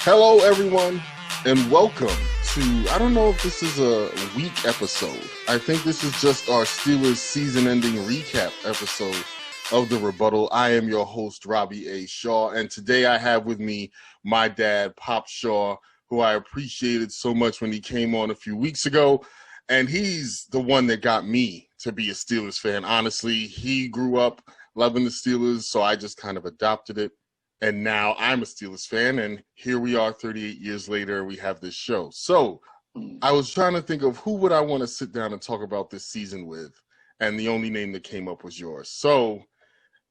Hello, everyone, and welcome to, I don't know if this is a week episode. I think this is just our Steelers season-ending recap episode of The Rebuttal. I am your host, Robby A Shaw, and today I have with me my dad, Pop Shaw, who I appreciated so much when he came on a few weeks ago, and he's the one that got me to be a Steelers fan. Honestly, he grew up loving the Steelers, so I just kind of adopted it. And now I'm a Steelers fan, and here we are 38 years later, we have this show. So I was trying to think of who would I want to sit down and talk about this season with, and the only name that came up was yours. So,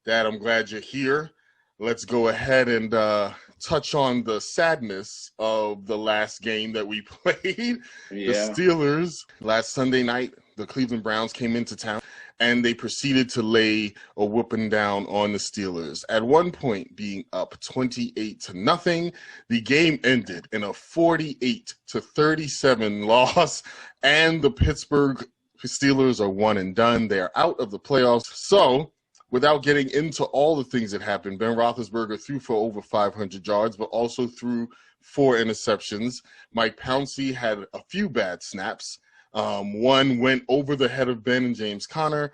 Dad, I'm glad you're here. Let's go ahead and touch on the sadness of the last game that we played. The Steelers, last Sunday night, the Cleveland Browns came into town, and they proceeded to lay a whooping down on the Steelers. At one point, being up 28-0, the game ended in a 48-37 loss, and the Pittsburgh Steelers are one and done. They are out of the playoffs. So, without getting into all the things that happened, Ben Roethlisberger threw for over 500 yards, but also threw 4 interceptions. Mike Pouncey had a few bad snaps. One went over the head of Ben and James Conner,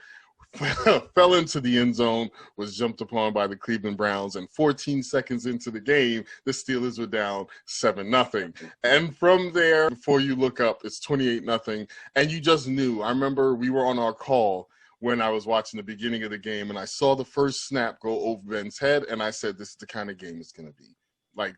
fell into the end zone, was jumped upon by the Cleveland Browns, and 14 seconds into the game, the Steelers were down 7-0. And from there, before you look up, it's 28-0, and you just knew. I remember we were on our call when I was watching the beginning of the game, and I saw the first snap go over Ben's head, and I said, this is the kind of game it's going to be. Like,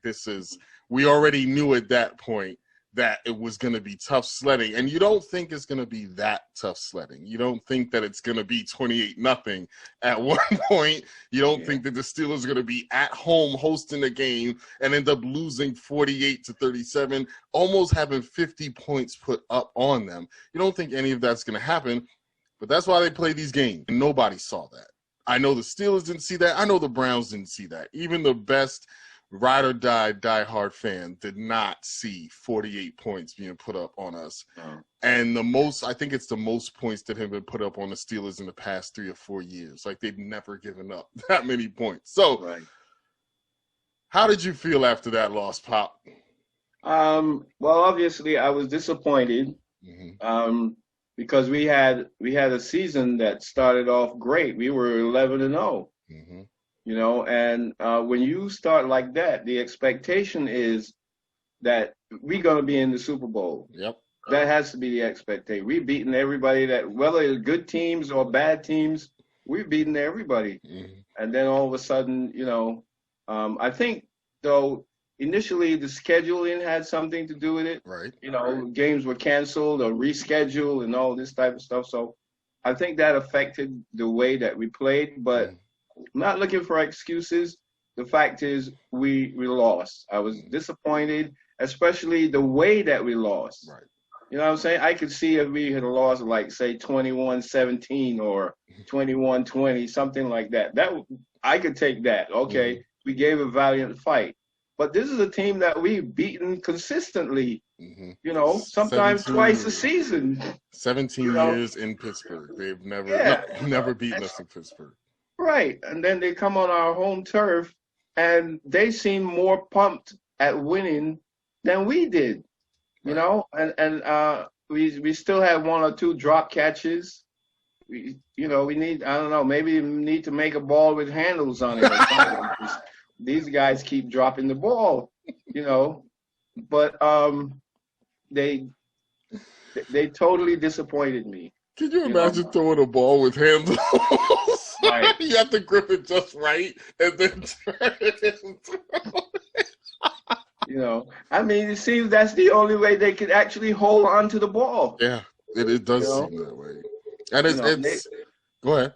we already knew at that point that it was going to be tough sledding. And you don't think it's going to be that tough sledding. You don't think that it's going to be 28-0 at one point. You don't think that the Steelers are going to be at home hosting the game and end up losing 48-37, almost having 50 points put up on them. You don't think any of that's going to happen, but that's why they play these games. And nobody saw that. I know the Steelers didn't see that. I know the Browns didn't see that. Even the best ride or die-hard fan did not see 48 points being put up on us. No. And I think it's the most points that have been put up on the Steelers in the past 3 or 4 years. Like, they've never given up that many points. So, How did you feel after that loss, Pop? Well, obviously, I was disappointed because we had a season that started off great. We were 11-0. You know, and when you start like that, the expectation is that we're going to be in the Super Bowl. Yep. That has to be the expectation. We've beaten everybody that, whether it's good teams or bad teams, we've beaten everybody. And then all of a sudden, you know, I think, though, initially the scheduling had something to do with it. Right. You know, games were canceled or rescheduled and all this type of stuff. So I think that affected the way that we played, but I'm not looking for excuses. The fact is we lost. I was disappointed, especially the way that we lost. Right. You know what I'm saying? I could see if we had lost, like, say, 21-17 or 21-20, something like that. I could take that. Okay, we gave a valiant fight. But this is a team that we've beaten consistently, you know, sometimes twice a season. 17 years in Pittsburgh. They've never beaten us in Pittsburgh. Right, and then they come on our home turf, and they seem more pumped at winning than we did, you know. And we still have 1 or 2 drop catches. We need, I don't know, maybe we need to make a ball with handles on it or something. These guys keep dropping the ball, you know. But they totally disappointed me. Can you imagine throwing a ball with handles? Right. You have to grip it just right and then turn it and throw it. You know, I mean, it seems that's the only way they could actually hold on to the ball. Yeah, it does seem that way. And go ahead.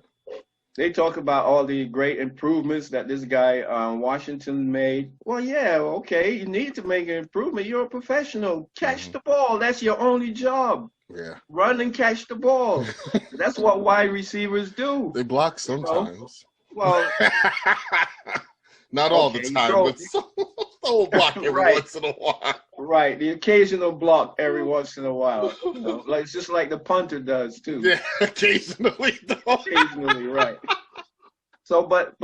They talk about all the great improvements that this guy Washington made. Well, yeah, okay, you need to make an improvement. You're a professional. Catch the ball. That's your only job. Yeah. Run and catch the ball. That's what wide receivers do. They block sometimes. Well, not all the time, but they'll block every once in a while. Right, the occasional block every once in a while. You know, like it's just like the punter does too. Yeah, occasionally. Occasionally, right. So, but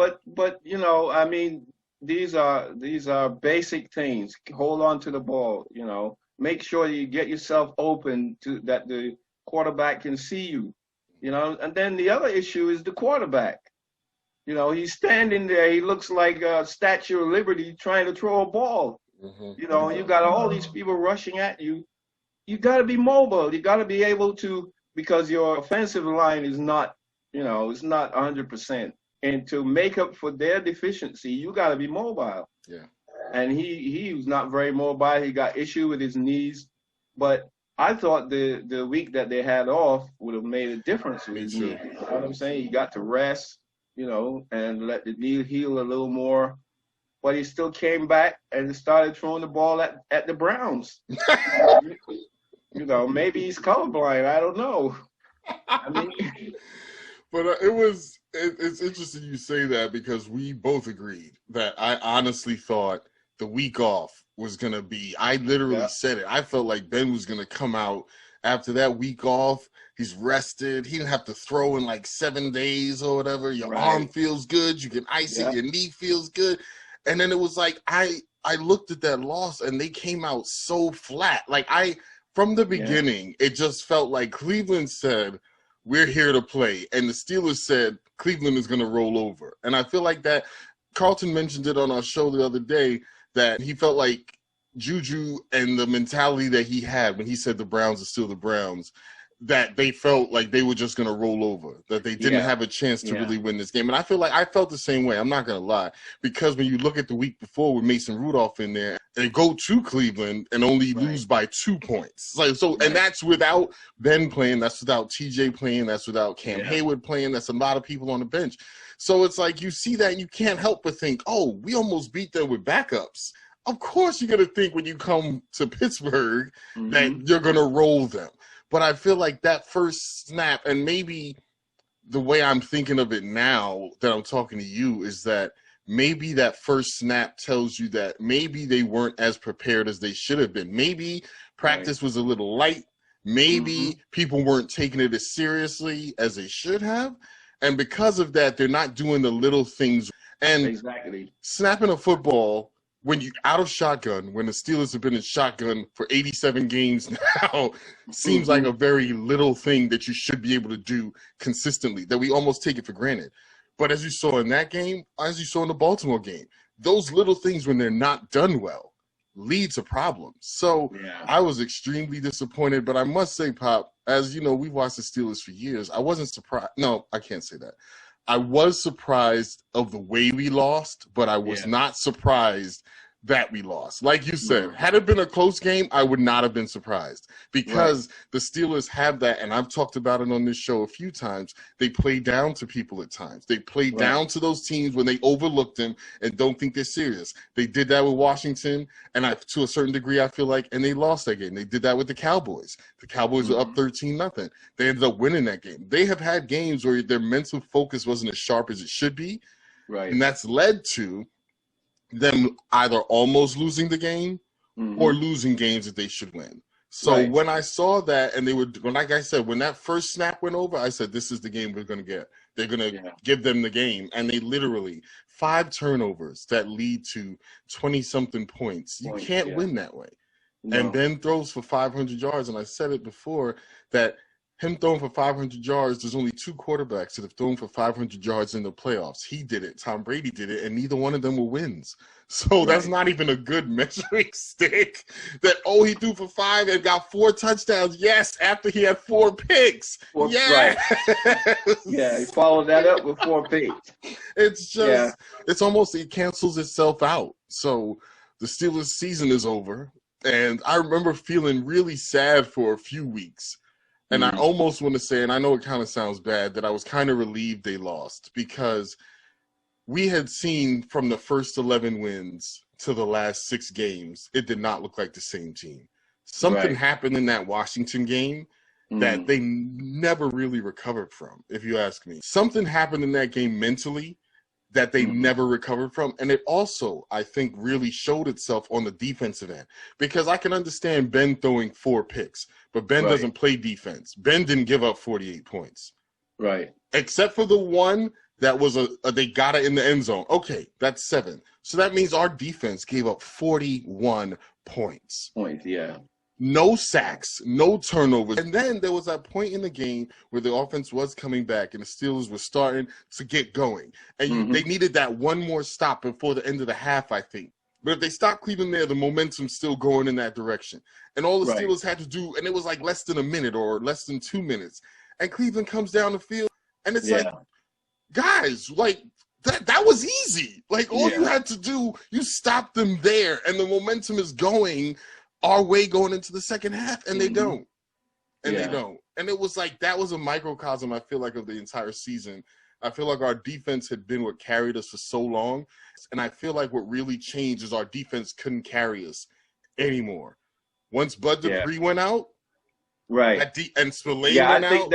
you know, I mean, these are basic things. Hold on to the ball, you know. Make sure you get yourself open to that the quarterback can see you, you know. And then the other issue is the quarterback. You know, he's standing there. He looks like a Statue of Liberty trying to throw a ball. You know, you got all these people rushing at you. You got to be mobile. You got to be able to, because your offensive line is not, you know, it's not 100%. And to make up for their deficiency, you got to be mobile. Yeah. And he was not very mobile. He got issue with his knees. But I thought the week that they had off would have made a difference with his knee. You know what I'm saying? He got to rest, you know, and let the knee heal a little more. But he still came back and started throwing the ball at the Browns. You know, maybe he's colorblind. I don't know. I mean, but it's interesting you say that, because we both agreed that I honestly thought the week off was going to be, I literally said it. I felt like Ben was going to come out after that week off. He's rested. He didn't have to throw in like 7 days or whatever. Your arm feels good. You can ice it. Your knee feels good. And then it was like, I looked at that loss and they came out so flat. Like from the beginning, it just felt like Cleveland said, we're here to play. And the Steelers said, Cleveland is going to roll over. And I feel like that, Carlton mentioned it on our show the other day, that he felt like Juju and the mentality that he had when he said the Browns are still the Browns, that they felt like they were just going to roll over, that they didn't have a chance to really win this game. And I feel like I felt the same way. I'm not going to lie, because when you look at the week before with Mason Rudolph in there, they go to Cleveland and only lose by 2 points. And that's without Ben playing. That's without TJ playing. That's without Cam Hayward playing. That's a lot of people on the bench. So it's like you see that and you can't help but think, oh, we almost beat them with backups. Of course you're going to think when you come to Pittsburgh that you're going to roll them. But I feel like that first snap, and maybe the way I'm thinking of it now that I'm talking to you, is that maybe that first snap tells you that maybe they weren't as prepared as they should have been. Maybe practice was a little light. Maybe people weren't taking it as seriously as they should have. And because of that, they're not doing the little things. And snapping a football when you out of shotgun, when the Steelers have been in shotgun for 87 games now, seems like a very little thing that you should be able to do consistently, that we almost take it for granted. But as you saw in that game, as you saw in the Baltimore game, those little things, when they're not done well, lead to problems. So I was extremely disappointed, but I must say, Pop, as you know, we've watched the Steelers for years. I wasn't surprised. No, I can't say that. I was surprised of the way we lost, but I was not surprised that we lost. Like you said, had it been a close game, I would not have been surprised, because the Steelers have that, and I've talked about it on this show a few times. They play down to people at times. They play down to those teams when they overlook them and don't think they're serious. They did that with Washington, and to a certain degree, I feel like, and they lost that game. They did that with the Cowboys. The Cowboys were up 13-0. They ended up winning that game. They have had games where their mental focus wasn't as sharp as it should be, and that's led to them either almost losing the game or losing games that they should win. So when I saw that, and like I said, when that first snap went over, I said, this is the game we're going to get. They're going to give them the game. And they literally 5 turnovers that lead to 20-something points. You can't win that way. No. And Ben throws for 500 yards. And I said it before that him throwing for 500 yards, there's only 2 quarterbacks that have thrown for 500 yards in the playoffs. He did it. Tom Brady did it, and neither one of them were wins. So that's not even a good measuring stick that, he threw for 5 and got 4 touchdowns. Yes, after he had 4 picks. He followed that up with 4 picks. It's just, it's almost, it cancels itself out. So the Steelers season is over, and I remember feeling really sad for a few weeks. And I almost want to say, and I know it kind of sounds bad, that I was kind of relieved they lost, because we had seen from the first 11 wins to the last 6 games, it did not look like the same team. Something happened in that Washington game that they never really recovered from, if you ask me. Something happened in that game mentally that they never recovered from. And it also, I think, really showed itself on the defensive end, because I can understand Ben throwing 4 picks, but Ben doesn't play defense. Ben didn't give up 48 points. Except for the one that was they got it in the end zone. Okay, that's 7. So that means our defense gave up 41 points. Yeah. No sacks, no turnovers. And then there was that point in the game where the offense was coming back and the Steelers were starting to get going. And they needed that one more stop before the end of the half, I think. But if they stopped Cleveland there, the momentum's still going in that direction. And all the Steelers had to do, and it was like less than a minute or less than 2 minutes. And Cleveland comes down the field, and it's like, guys, like, that was easy. Like, all you had to do, you stopped them there, and the momentum is going our way going into the second half, and they don't. And they don't. And it was like, that was a microcosm, I feel like, of the entire season. I feel like our defense had been what carried us for so long. And I feel like what really changed is our defense couldn't carry us anymore. Once Bud Dupree went out, and Spillane went out. I think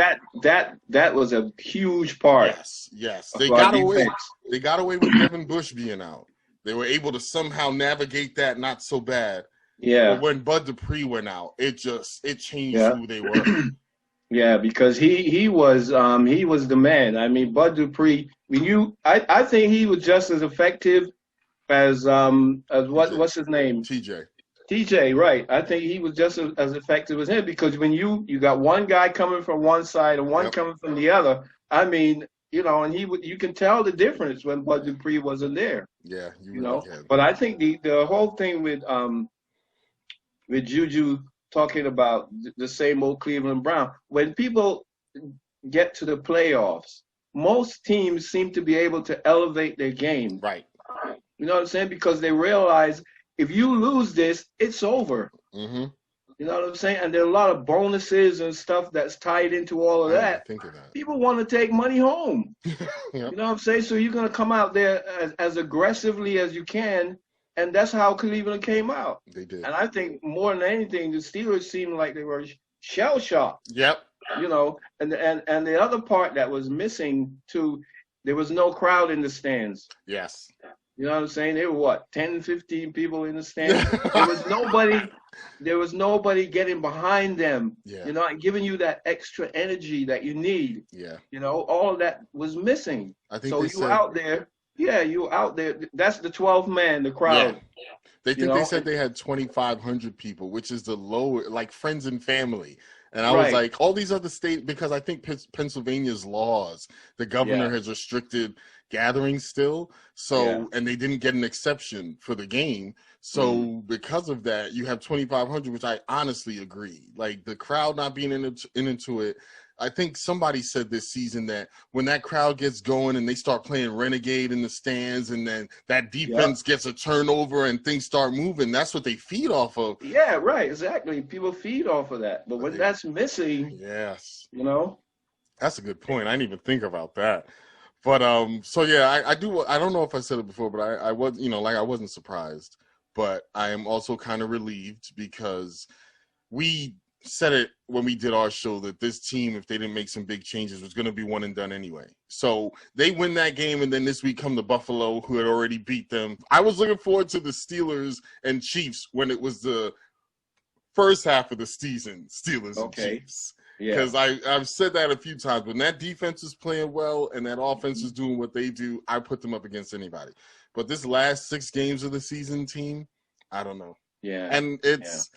that was a huge part. Yes. They got away. They got away with Devin Bush being out. They were able to somehow navigate that not so bad. Yeah. But when Bud Dupree went out, it changed who they were. Yeah, because he was the man. I mean, Bud Dupree. I think he was just as effective as what's his name? TJ, right? I think he was just as effective as him, because when you got one guy coming from one side and one coming from the other. I mean, and you can tell the difference when Bud Dupree wasn't there. Yeah, you know. But I think the whole thing with Juju talking about the same old Cleveland Brown. When people get to the playoffs, most teams seem to be able to elevate their game. Right. You know what I'm saying? Because they realize if you lose this, it's over. Mm-hmm. You know what I'm saying? And there are a lot of bonuses and stuff that's tied into all of that. Think of that. People want to take money home. Yep. You know what I'm saying? So you're going to come out there as aggressively as you can. And that's how Cleveland came out. They did. And I think more than anything, the Steelers seemed like they were shell-shocked. Yep. And the other part that was missing, too, there was no crowd in the stands. Yes. You know what I'm saying? There were, 10, 15 people in the stands? There was nobody getting behind them, and giving you that extra energy that you need. Yeah. All of that was missing. I think so you out there. Yeah, you out there. That's the 12th man, the crowd. Yeah. They said they had 2,500 people, which is the lower, like friends and family. And I was like, all these other states, because I think Pennsylvania's laws, the governor has restricted gatherings still. So, and they didn't get an exception for the game. So because of that, you have 2,500, which I honestly agree. Like the crowd not being into it. I think somebody said this season that when that crowd gets going and they start playing Renegade in the stands, and then that defense gets a turnover and things start moving, that's what they feed off of. Yeah, right, exactly. People feed off of that. But when that's missing, that's a good point. I didn't even think about that. But I do. I don't know if I said it before, but I was, I wasn't surprised, but I am also kind of relieved because we said it when we did our show that this team, if they didn't make some big changes, was going to be one and done anyway. So they win that game, and then this week come to Buffalo, who had already beat them. I was looking forward to the Steelers and Chiefs when it was the first half of the season, Steelers and Chiefs. Because I've said that a few times. When that defense is playing well and that offense is doing what they do, I put them up against anybody. But this last 6 games of the season, team, I don't know. Yeah. And it's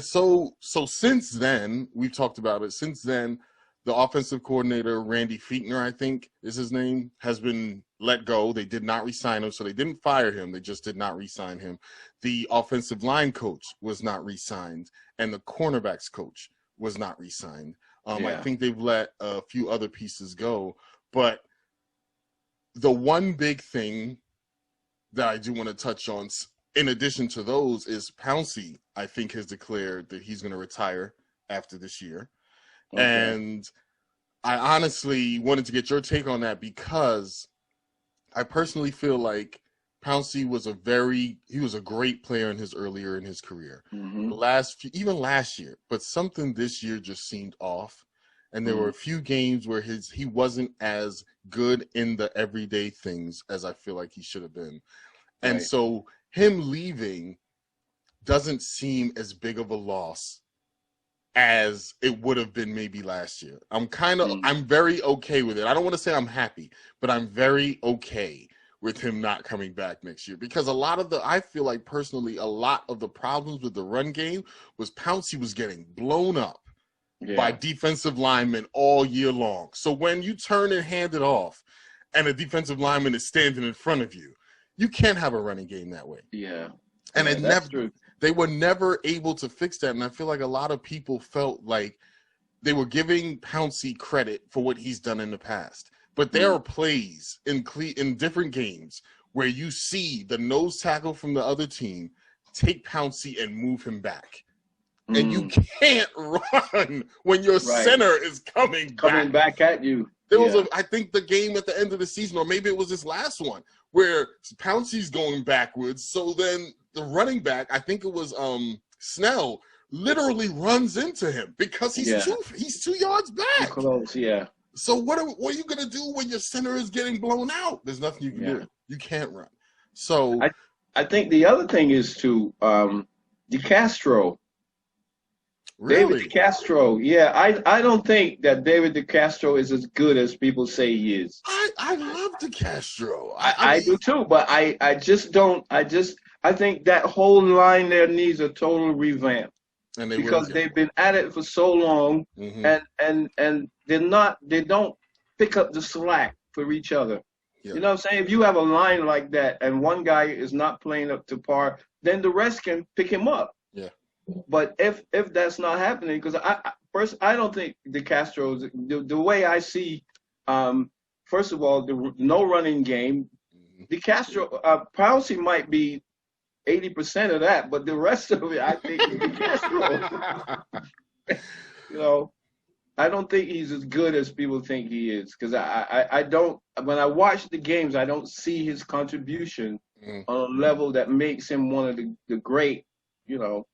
so since then, we've talked about it. Since then, the offensive coordinator, Randy Fichtner, I think is his name, has been let go. They did not re-sign him, so they didn't fire him. They just did not re-sign him. The offensive line coach was not re-signed, and the cornerbacks coach was not re-signed. I think they've let a few other pieces go. But the one big thing that I do want to touch on, in addition to those, is Pouncey, I think, has declared that he's going to retire after this year. Okay. And I honestly wanted to get your take on that because I personally feel like Pouncey was a great player earlier in his career. Mm-hmm. Even last year, but something this year just seemed off. And there were a few games where he wasn't as good in the everyday things as I feel like he should have been. And so him leaving doesn't seem as big of a loss as it would have been maybe last year. I'm very okay with it. I don't want to say I'm happy, but I'm very okay with him not coming back next year, because I feel like personally, a lot of the problems with the run game was Pouncey was getting blown up by defensive linemen all year long. So when you turn and hand it off and a defensive lineman is standing in front of you, you can't have a running game that way. Yeah. And that's true. They were never able to fix that. And I feel like a lot of people felt like they were giving Pouncey credit for what he's done in the past. But there are plays in different games where you see the nose tackle from the other team take Pouncey and move him back. And you can't run when your center is coming back at you. There was I think the game at the end of the season, or maybe it was this last one, where Pouncey's going backwards. So then the running back, I think it was Snell, literally runs into him because he's 2 yards back. Too close, yeah. So what are you gonna do when your center is getting blown out? There's nothing you can do. You can't run. So I think the other thing is to DeCastro. Really? David DeCastro, I don't think that David DeCastro is as good as people say he is. I love DeCastro. I do too, but I just don't. I think that whole line there needs a total revamp, because they've been at it for so long, and they don't pick up the slack for each other. Yeah. You know what I'm saying? If you have a line like that and one guy is not playing up to par, then the rest can pick him up. Yeah. But if that's not happening, because I don't think DeCastro's the way I see. First of all, the no running game. DeCastro, Pouncey might be 80% of that, but the rest of it, I think DeCastro. You know, I don't think he's as good as people think he is, because I don't. When I watch the games, I don't see his contribution on a level that makes him one of the great, the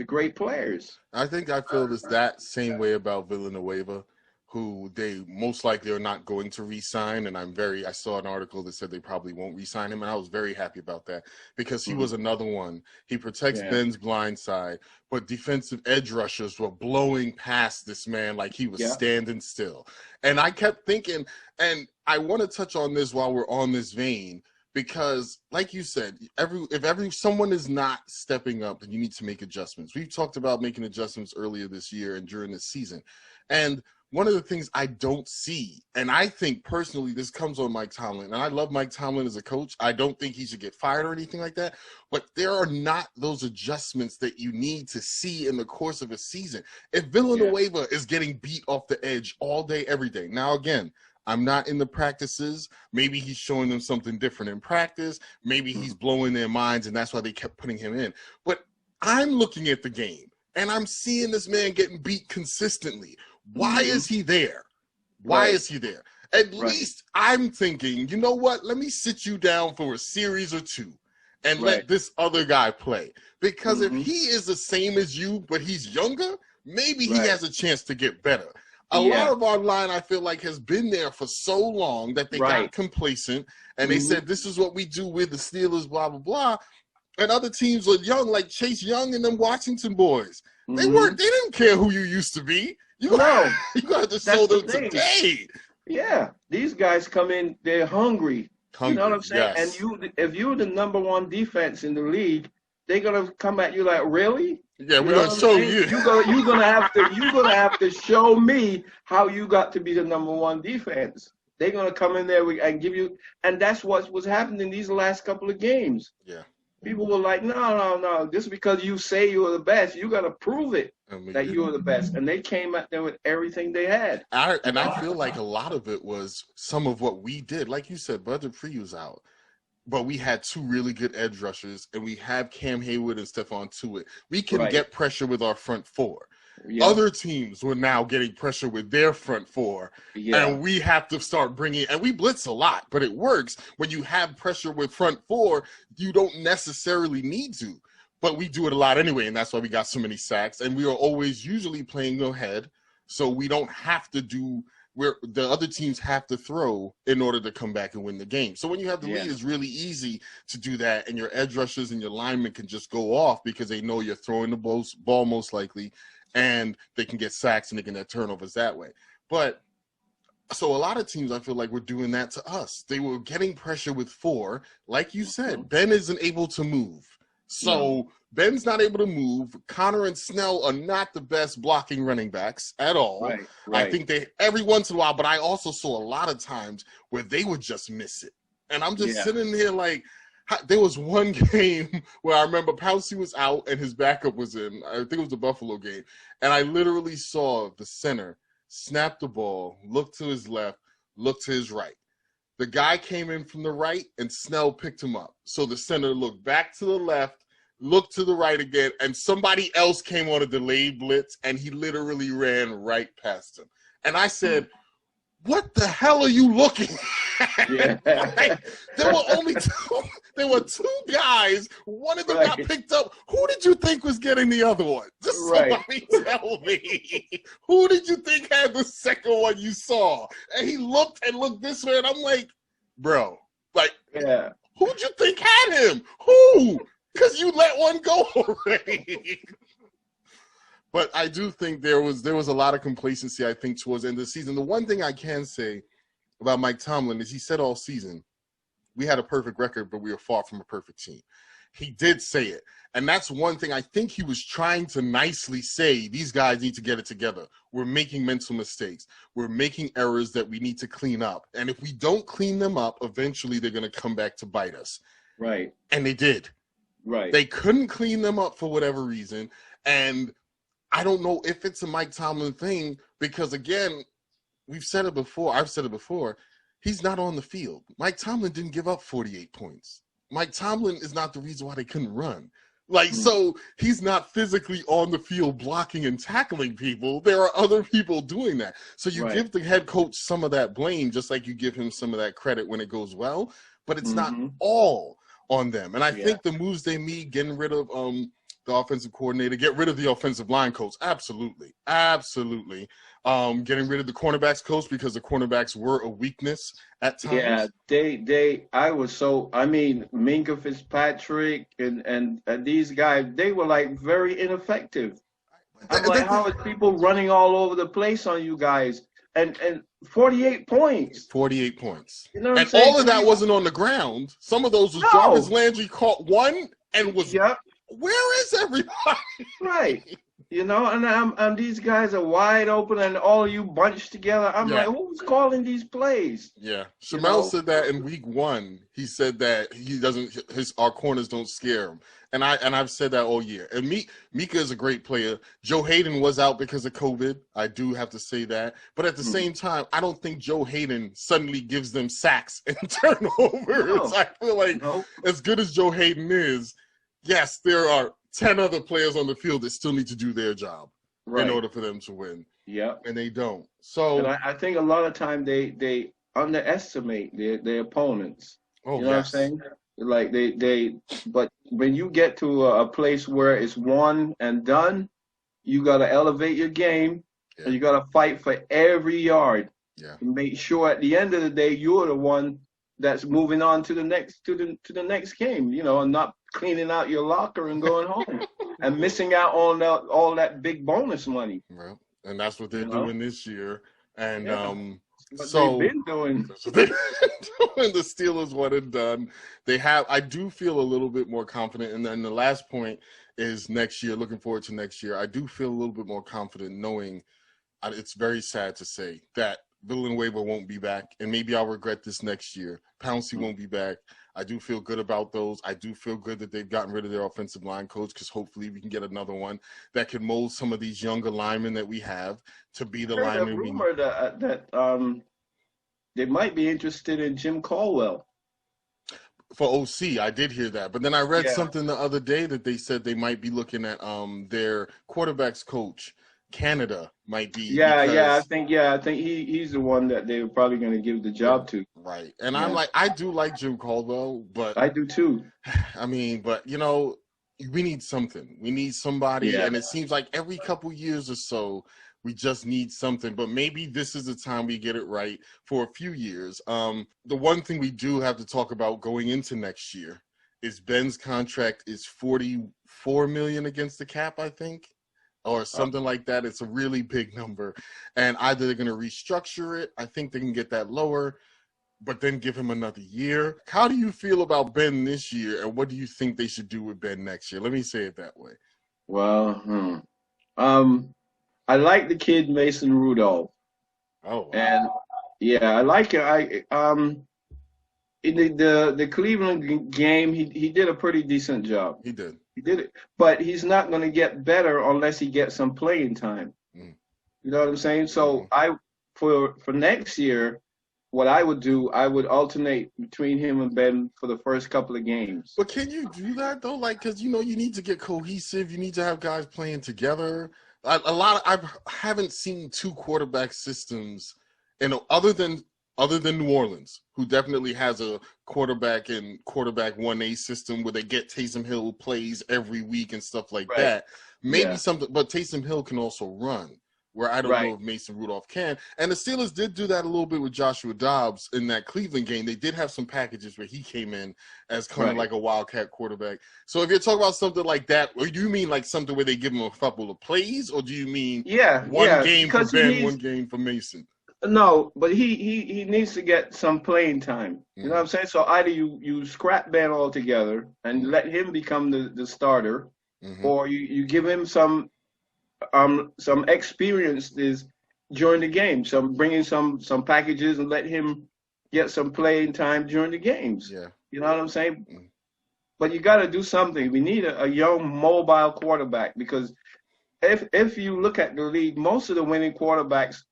great players. I think I feel that same way about Villanueva, who they most likely are not going to re-sign. And I saw an article that said they probably won't re-sign him. And I was very happy about that, because he was another one. He protects Ben's blind side, but defensive edge rushers were blowing past this man like he was standing still. And I kept thinking, and I want to touch on this while we're on this vein, because like you said, if someone is not stepping up, then you need to make adjustments. We've talked about making adjustments earlier this year and during this season. And one of the things I don't see, and I think personally this comes on Mike Tomlin, and I love Mike Tomlin as a coach. I don't think he should get fired or anything like that, but there are not those adjustments that you need to see in the course of a season. If Villanueva is getting beat off the edge all day, every day. Now, again, I'm not in the practices. Maybe he's showing them something different in practice. Maybe he's blowing their minds, and that's why they kept putting him in. But I'm looking at the game, and I'm seeing this man getting beat consistently. Why is he there? Why is he there? At least I'm thinking, you know what? Let me sit you down for a series or two and let this other guy play. Because if he is the same as you, but he's younger, maybe he has a chance to get better. A lot of our line, I feel like, has been there for so long that they got complacent, and they said, this is what we do with the Steelers, blah, blah, blah. And other teams were young, like Chase Young and them Washington boys. They didn't care who you used to be. You got to show them today. Yeah, these guys come in, they're hungry. You know what I'm saying? Yes. And if you're the number one defense in the league, they're gonna come at you like, really? Yeah, we're gonna show you. You're gonna have to show me how you got to be the number one defense. They're gonna come in there and give you, and that's what was happening these last couple of games. Yeah. People were like, no. Just because you say you are the best, you got to prove it that you are the best. And they came out there with everything they had. I feel like a lot of it was some of what we did. Like you said, Bud Dupree was out. But we had two really good edge rushers, and we have Cam Hayward and Stephon Tuitt. We can get pressure with our front four. Yeah. Other teams were now getting pressure with their front four, and we have to start bringing – and we blitz a lot, but it works. When you have pressure with front four, you don't necessarily need to, but we do it a lot anyway, and that's why we got so many sacks. And we are always usually playing ahead, so we don't have to do – where the other teams have to throw in order to come back and win the game. So when you have the lead, it's really easy to do that, and your edge rushers and your linemen can just go off because they know you're throwing the ball most likely, and they can get sacks and they can get turnovers that way. But so a lot of teams, I feel like, were doing that to us. They were getting pressure with 4. Like you said, Ben isn't able to move. So Ben's not able to move. Connor and Snell are not the best blocking running backs at all. Right. I think they every once in a while, but I also saw a lot of times where they would just miss it. And I'm just sitting here like, there was one game where I remember Pouncey was out and his backup was in. I think it was the Buffalo game. And I literally saw the center snap the ball, look to his left, look to his right. The guy came in from the right, and Snell picked him up. So the center looked back to the left, looked to the right again, and somebody else came on a delayed blitz, and he literally ran right past him. And I said, what the hell are you looking at? Like, there were only 2. There were 2 guys. One of them got picked up. Who did you think was getting the other one? Just somebody tell me. Who did you think had the second one you saw? And he looked and looked this way, and I'm like, bro, like, who'd you think had him? Who? Because you let one go already. But I do think there was a lot of complacency, I think, towards the end of the season. The one thing I can say about Mike Tomlin is he said all season, we had a perfect record, but we were far from a perfect team. He did say it. And that's one thing I think he was trying to nicely say. These guys need to get it together. We're making mental mistakes. We're making errors that we need to clean up. And if we don't clean them up, eventually they're going to come back to bite us. Right. And they did. Right. They couldn't clean them up for whatever reason. And I don't know if it's a Mike Tomlin thing because, again, we've said it before. I've said it before. He's not on the field. Mike Tomlin didn't give up 48 points. Mike Tomlin is not the reason why they couldn't run. Like, so he's not physically on the field blocking and tackling people. There are other people doing that. So you give the head coach some of that blame, just like you give him some of that credit when it goes well, but it's not all on them. And I think the moves they made, getting rid of the offensive coordinator, get rid of the offensive line coach. Absolutely. Absolutely. Getting rid of the cornerbacks coach because the cornerbacks were a weakness at times. Yeah, I mean, Minka Fitzpatrick and these guys, they were like very ineffective. I'm like, how is people running all over the place on you guys? And 48 points. 48 points. You know what I'm and saying? All of that wasn't on the ground. Some of those was Jarvis Landry caught one and was where is everybody? Right. You know, and these guys are wide open and all of you bunched together. I'm like, who's calling these plays? Yeah. Shamel said that in week 1. He said that our corners don't scare him. And I've said that all year. And Mika is a great player. Joe Hayden was out because of COVID. I do have to say that. But at the same time, I don't think Joe Hayden suddenly gives them sacks and turnovers. No. I feel like as good as Joe Hayden is, yes, there are 10 other players on the field that still need to do their job in order for them to win. Yeah. And they don't. So and I think a lot of time they underestimate their opponents. Oh, you know what I'm saying? Like but when you get to a place where it's one and done, you got to elevate your game and you got to fight for every yard. Yeah. And make sure at the end of the day you're the one that's moving on to the next game, you know, and not cleaning out your locker and going home and missing out on all that big bonus money. Well, and that's what they're doing this year. And so they've been doing. The Steelers one and done. I do feel a little bit more confident. And then the last point is next year. Looking forward to next year. I do feel a little bit more confident knowing it's very sad to say that Villanueva won't be back, and maybe I'll regret this next year. Pouncey won't be back. I do feel good about those. I do feel good that they've gotten rid of their offensive line coach because hopefully we can get another one that can mold some of these younger linemen that we have to be the linemen. There's a rumor that they might be interested in Jim Caldwell. For OC, I did hear that. But then I read something the other day that they said they might be looking at their quarterbacks coach. Canada might be. I think he's the one that they're probably going to give the job to. Right. And I do like Jim Caldwell, but I do too. I mean, but you know, we need something. We need somebody, and it seems like every couple years or so we just need something. But maybe this is the time we get it right for a few years. The one thing we do have to talk about going into next year is Ben's contract is $44 million against the cap, I think. or something like that. It's a really big number. And either they're going to restructure it. I think they can get that lower, but then give him another year. How do you feel about Ben this year, and what do you think they should do with Ben next year? Let me say it that way. Well, I like the kid Mason Rudolph. Oh, wow. And yeah, I like it. In the Cleveland game, he did a pretty decent job. He did. He did it, but he's not going to get better unless he gets some playing time. You know what I'm saying? So for next year, what I would do, I would between him and Ben for the first couple of games. But can you do that though? Like, because you need to get cohesive. You need to have guys playing together. I haven't seen two quarterback systems, other than New Orleans, who definitely has a quarterback 1A system where they get Taysom Hill plays every week and stuff like that. Maybe something, but Taysom Hill can also run, where I don't know if Mason Rudolph can. And the Steelers did do that a little bit with Joshua Dobbs in that Cleveland game. They did have some packages where he came in as kind of like a wildcat quarterback. So if you're talking about something like that, or do you mean like something where they give him a couple of plays, or do you mean one game for Ben, one game for Mason? No, but he needs to get some playing time. You know what I'm saying? So either you scrap Ben altogether and let him become the starter, or you give him some experiences during the game, bringing some packages and let him get some playing time during the games. Yeah. You know what I'm saying? But you got to do something. We need a young mobile quarterback, because if you look at the league, most of the winning quarterbacks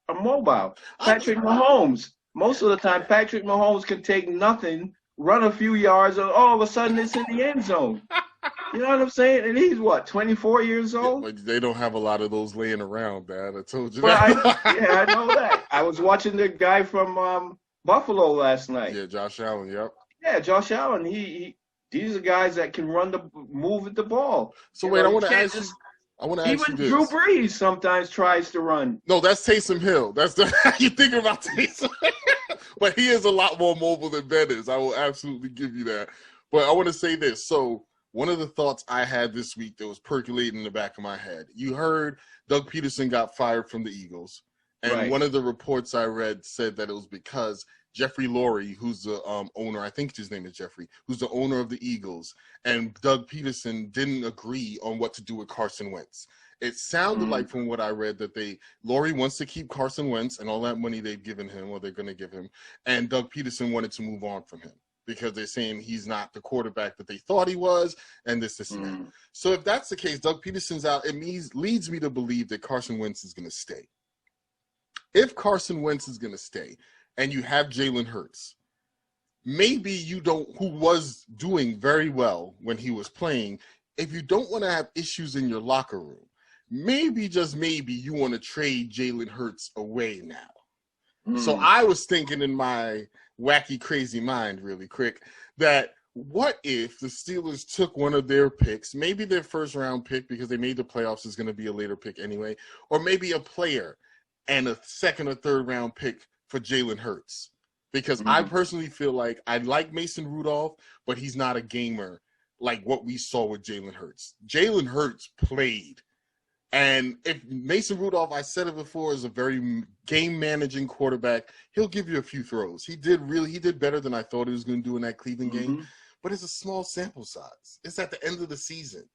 are mobile. Patrick Mahomes, most of the time, Patrick Mahomes can take nothing, run a few yards, and all of a sudden it's in the end zone. You know what I'm saying? And he's 24 years old? But they don't have a lot of those laying around, Dad. I told you that. I know that. I was watching the guy from Buffalo last night. Yeah, Josh Allen, yep. Yeah, Josh Allen. These are guys that can move at the ball. So wait, I want to ask you. Even Drew Brees sometimes tries to run. No, that's Taysom Hill. That's you thinking about Taysom. But he is a lot more mobile than Ben is. I will absolutely give you that. But I want to say this. So one of the thoughts I had this week that was percolating in the back of my head. You heard Doug Peterson got fired from the Eagles. And one of the reports I read said that it was because Jeffrey Lurie, who's the owner, I think his name is Jeffrey, who's the owner of the Eagles, and Doug Peterson didn't agree on what to do with Carson Wentz. It sounded like, from what I read, that Lurie wants to keep Carson Wentz and all that money they've given him, or they're going to give him, and Doug Peterson wanted to move on from him because they're saying he's not the quarterback that they thought he was, and this and that. So if that's the case, Doug Peterson's out, it leads me to believe that Carson Wentz is going to stay. If Carson Wentz is going to stay, and you have Jalen Hurts, maybe you don't, who was doing very well when he was playing, if you don't want to have issues in your locker room, maybe, just maybe, you want to trade Jalen Hurts away now. So I was thinking in my wacky, crazy mind really quick that what if the Steelers took one of their picks, maybe their first round pick because they made the playoffs is going to be a later pick anyway, or maybe a player and a second or third round pick for Jalen Hurts, because I personally feel like I like Mason Rudolph, but he's not a gamer like what we saw with Jalen Hurts. Jalen Hurts played, and if Mason Rudolph, I said it before, is a very game managing quarterback, he'll give you a few throws. He did better than I thought he was going to do in that Cleveland game, but it's a small sample size. It's at the end of the season.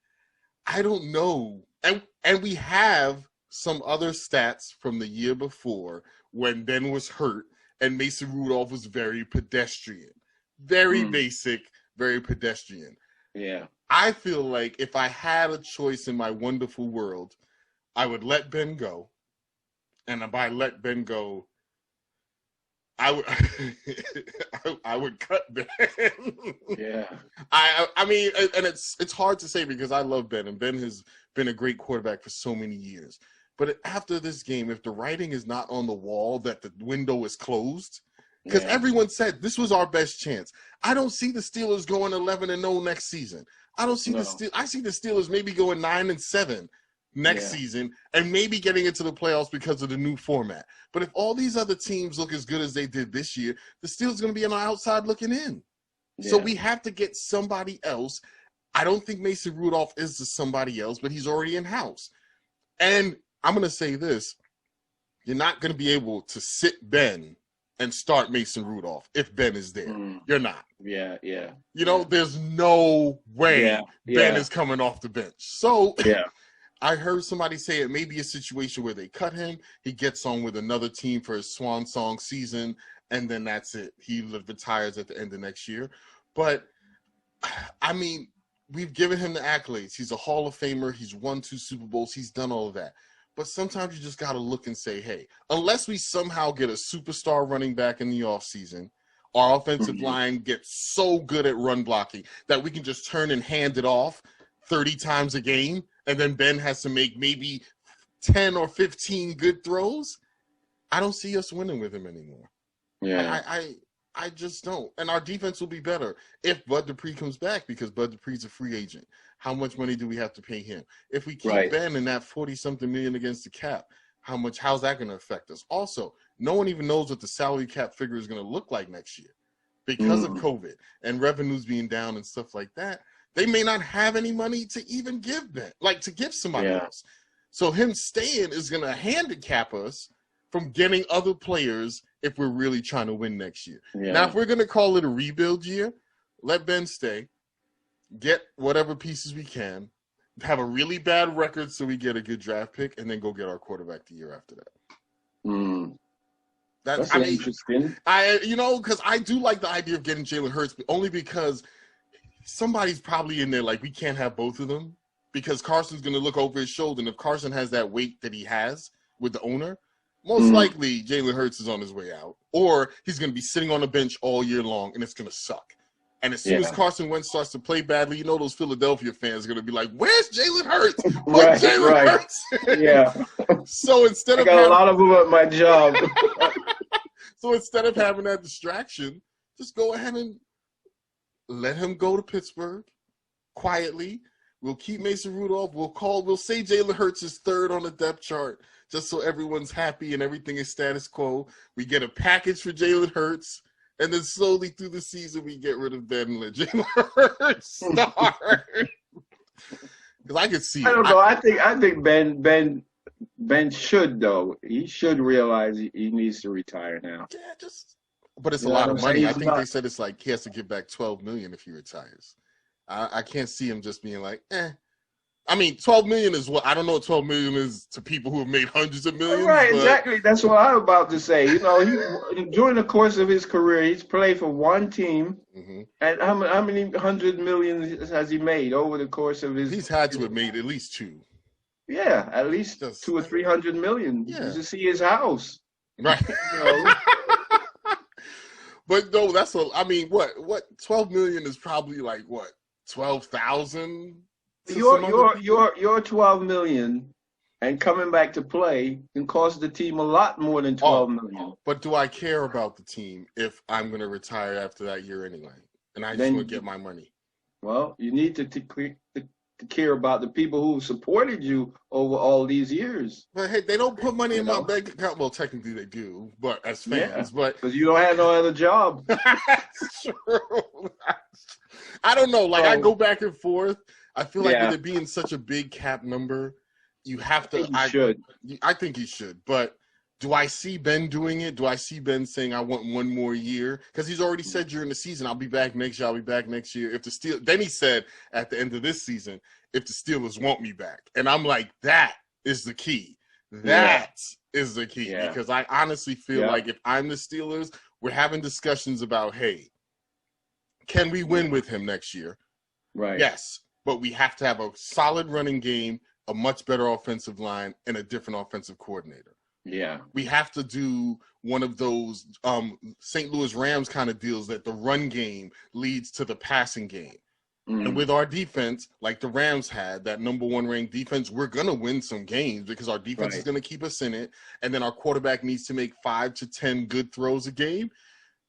I don't know, and we have some other stats from the year before when Ben was hurt and Mason Rudolph was very pedestrian. Very basic, very pedestrian. Yeah. I feel like if I had a choice in my wonderful world, I would let Ben go. And by let Ben go, I would cut Ben. Yeah. I mean, and it's hard to say because I love Ben, and Ben has been a great quarterback for so many years. But after this game, if the writing is not on the wall that the window is closed, because everyone said this was our best chance. I don't see the Steelers going 11-0 next season. I don't see I see the Steelers maybe going 9-7 next season and maybe getting into the playoffs because of the new format. But if all these other teams look as good as they did this year, the Steelers are going to be on the outside looking in. Yeah. So we have to get somebody else. I don't think Mason Rudolph is the somebody else, but he's already in-house. And I'm going to say this. You're not going to be able to sit Ben and start Mason Rudolph if Ben is there. You're not. Yeah. You know, there's no way Ben is coming off the bench. So I heard somebody say it may be a situation where they cut him, he gets on with another team for his swan song season, and then that's it. He retires at the end of next year. But, I mean, we've given him the accolades. He's a Hall of Famer. He's won 2 Super Bowls. He's done all of that. But sometimes you just got to look and say, hey, unless we somehow get a superstar running back in the offseason, our offensive line gets so good at run blocking that we can just turn and hand it off 30 times a game, and then Ben has to make maybe 10 or 15 good throws. I don't see us winning with him anymore. Yeah. I just don't. And our defense will be better if Bud Dupree comes back, because Bud Dupree's a free agent. How much money do we have to pay him? If we keep Ben in that 40-something million against the cap, how's that going to affect us? Also, no one even knows what the salary cap figure is going to look like next year because of COVID and revenues being down and stuff like that. They may not have any money to even give Ben, like to give somebody else. So him staying is going to handicap us from getting other players if we're really trying to win next year. Now, if we're going to call it a rebuild year, let Ben stay, get whatever pieces we can, have a really bad record so we get a good draft pick, and then go get our quarterback the year after that. That's interesting. Because I do like the idea of getting Jalen Hurts, but only because somebody's probably in there like, we can't have both of them, because Carson's going to look over his shoulder, and if Carson has that weight that he has with the owner, most likely Jalen Hurts is on his way out, or he's going to be sitting on the bench all year long, and it's going to suck. And as soon as Carson Wentz starts to play badly, those Philadelphia fans are going to be like, where's Jalen Hurts? Where's Jalen Hurts? So instead of a lot of them at my job. So instead of having that distraction, just go ahead and let him go to Pittsburgh quietly. We'll keep Mason Rudolph. We'll say Jalen Hurts is third on the depth chart, just so everyone's happy and everything is status quo. We get a package for Jalen Hurts, and then slowly through the season we get rid of Ben and let Jalen Hurts start. Because I could see. I don't know. I think Ben should, though. He should realize he needs to retire now. Yeah, but it's a lot of money. I think they said it's like he has to give back $12 million if he retires. I can't see him just being like, I mean, $12 million is what I don't know what $12 million is to people who have made hundreds of millions. Right, exactly. That's what I'm about to say. He during the course of his career, he's played for one team. And how many hundred millions has he made over the course of his? He's had to have made at least 2. Yeah, at least 200 or 300 million. Yeah. Just to see his house. Right. But no, what 12 million is probably like what 12,000. Your 12 million and coming back to play can cost the team a lot more than 12 million. But do I care about the team if I'm going to retire after that year anyway? And I just want to get my money. Well, you need to care about the people who supported you over all these years. But hey, they don't put money in my bank account. Well, technically they do, but as fans, but because you don't have no other job. That's true. I don't know. Like I go back and forth. I feel like with it being such a big cap number, you have to. I think he should. But do I see Ben doing it? Do I see Ben saying, I want one more year? Because he's already said during the season, I'll be back next year. I'll be back next year. Then he said at the end of this season, if the Steelers want me back. And I'm like, that is the key. That is the key. Yeah. Because I honestly feel like if I'm the Steelers, we're having discussions about, hey, can we win with him next year? Right. Yes. But we have to have a solid running game, a much better offensive line, and a different offensive coordinator. Yeah. We have to do one of those St. Louis Rams kind of deals that the run game leads to the passing game. And with our defense, like the Rams had, that number 1 ranked defense, we're going to win some games because our defense is going to keep us in it. And then our quarterback needs to make 5 to 10 good throws a game.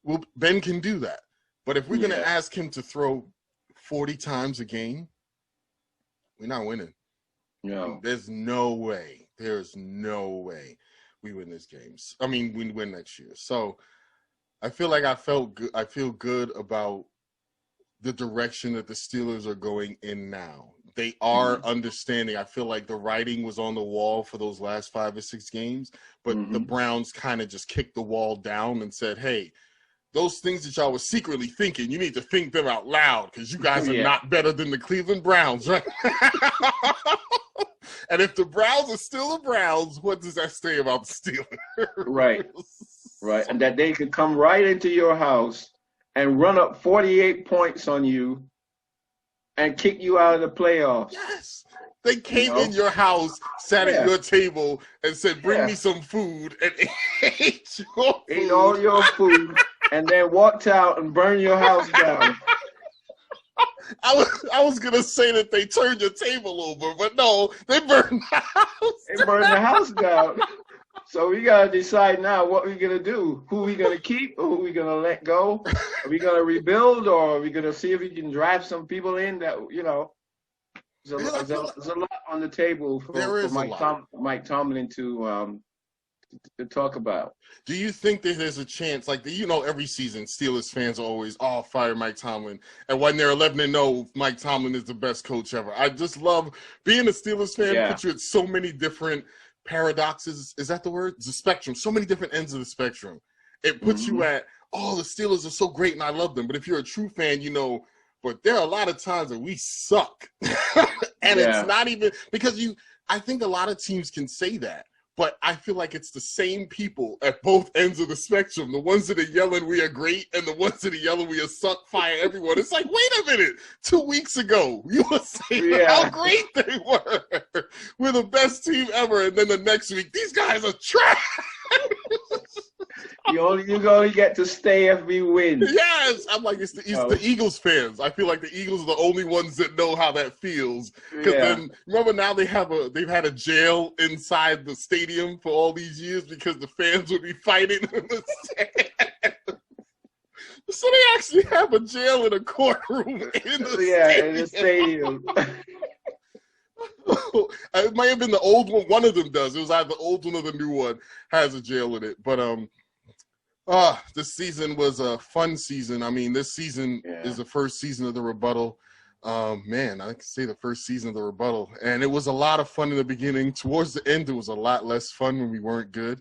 Well, Ben can do that. But if we're going to ask him to throw 40 times a game, we're not winning. No. There's no way. There's no way we win this game. I mean, we win next year. So I feel like I feel good about the direction that the Steelers are going in now. They are understanding. I feel like the writing was on the wall for those last 5 or 6 games, but the Browns kind of just kicked the wall down and said, hey, those things that y'all were secretly thinking, you need to think them out loud because you guys are not better than the Cleveland Browns, right? And if the Browns are still the Browns, what does that say about the Steelers? Right. And that they could come right into your house and run up 48 points on you and kick you out of the playoffs. Yes. They came in your house, sat at your table, and said, bring me some food, and ate your food. Ate all your food, and then walked out and burned your house down. I was going to say that they turned your table over, but no, they burned the house. They burned the house down. So we got to decide now what we're going to do. Who we going to keep or who we going to let go? Are we going to rebuild or are we going to see if we can draft some people in that, you know, there's a lot on the table for Mike Tomlin to talk about. Do you think that there's a chance, like, you know, every season Steelers fans are always, fire Mike Tomlin. And when they're 11-0, Mike Tomlin is the best coach ever. I just love being a Steelers fan, puts you at so many different paradoxes. Is that the word? The spectrum. So many different ends of the spectrum. It puts you at, the Steelers are so great and I love them. But if you're a true fan, you know, but there are a lot of times that we suck. And it's not even because I think a lot of teams can say that, but I feel like it's the same people at both ends of the spectrum. The ones that are yelling we are great and the ones that are yelling we are suck, fire everyone. It's like, wait a minute. 2 weeks ago, you were saying how great they were. We're the best team ever. And then the next week, these guys are trash. You only get to stay if we win. Yes, I'm like it's the Eagles fans. I feel like the Eagles are the only ones that know how that feels. Because then remember now they've had a jail inside the stadium for all these years because the fans would be fighting in the stand. So they actually have a jail in a courtroom in the stadium. It might have been the old one. One of them does. It was either the old one or the new one has a jail in it. But this season was a fun season. I mean, this season is the first season of the Rebuttal. Man, I can say the first season of the Rebuttal. And it was a lot of fun in the beginning. Towards the end, it was a lot less fun when we weren't good.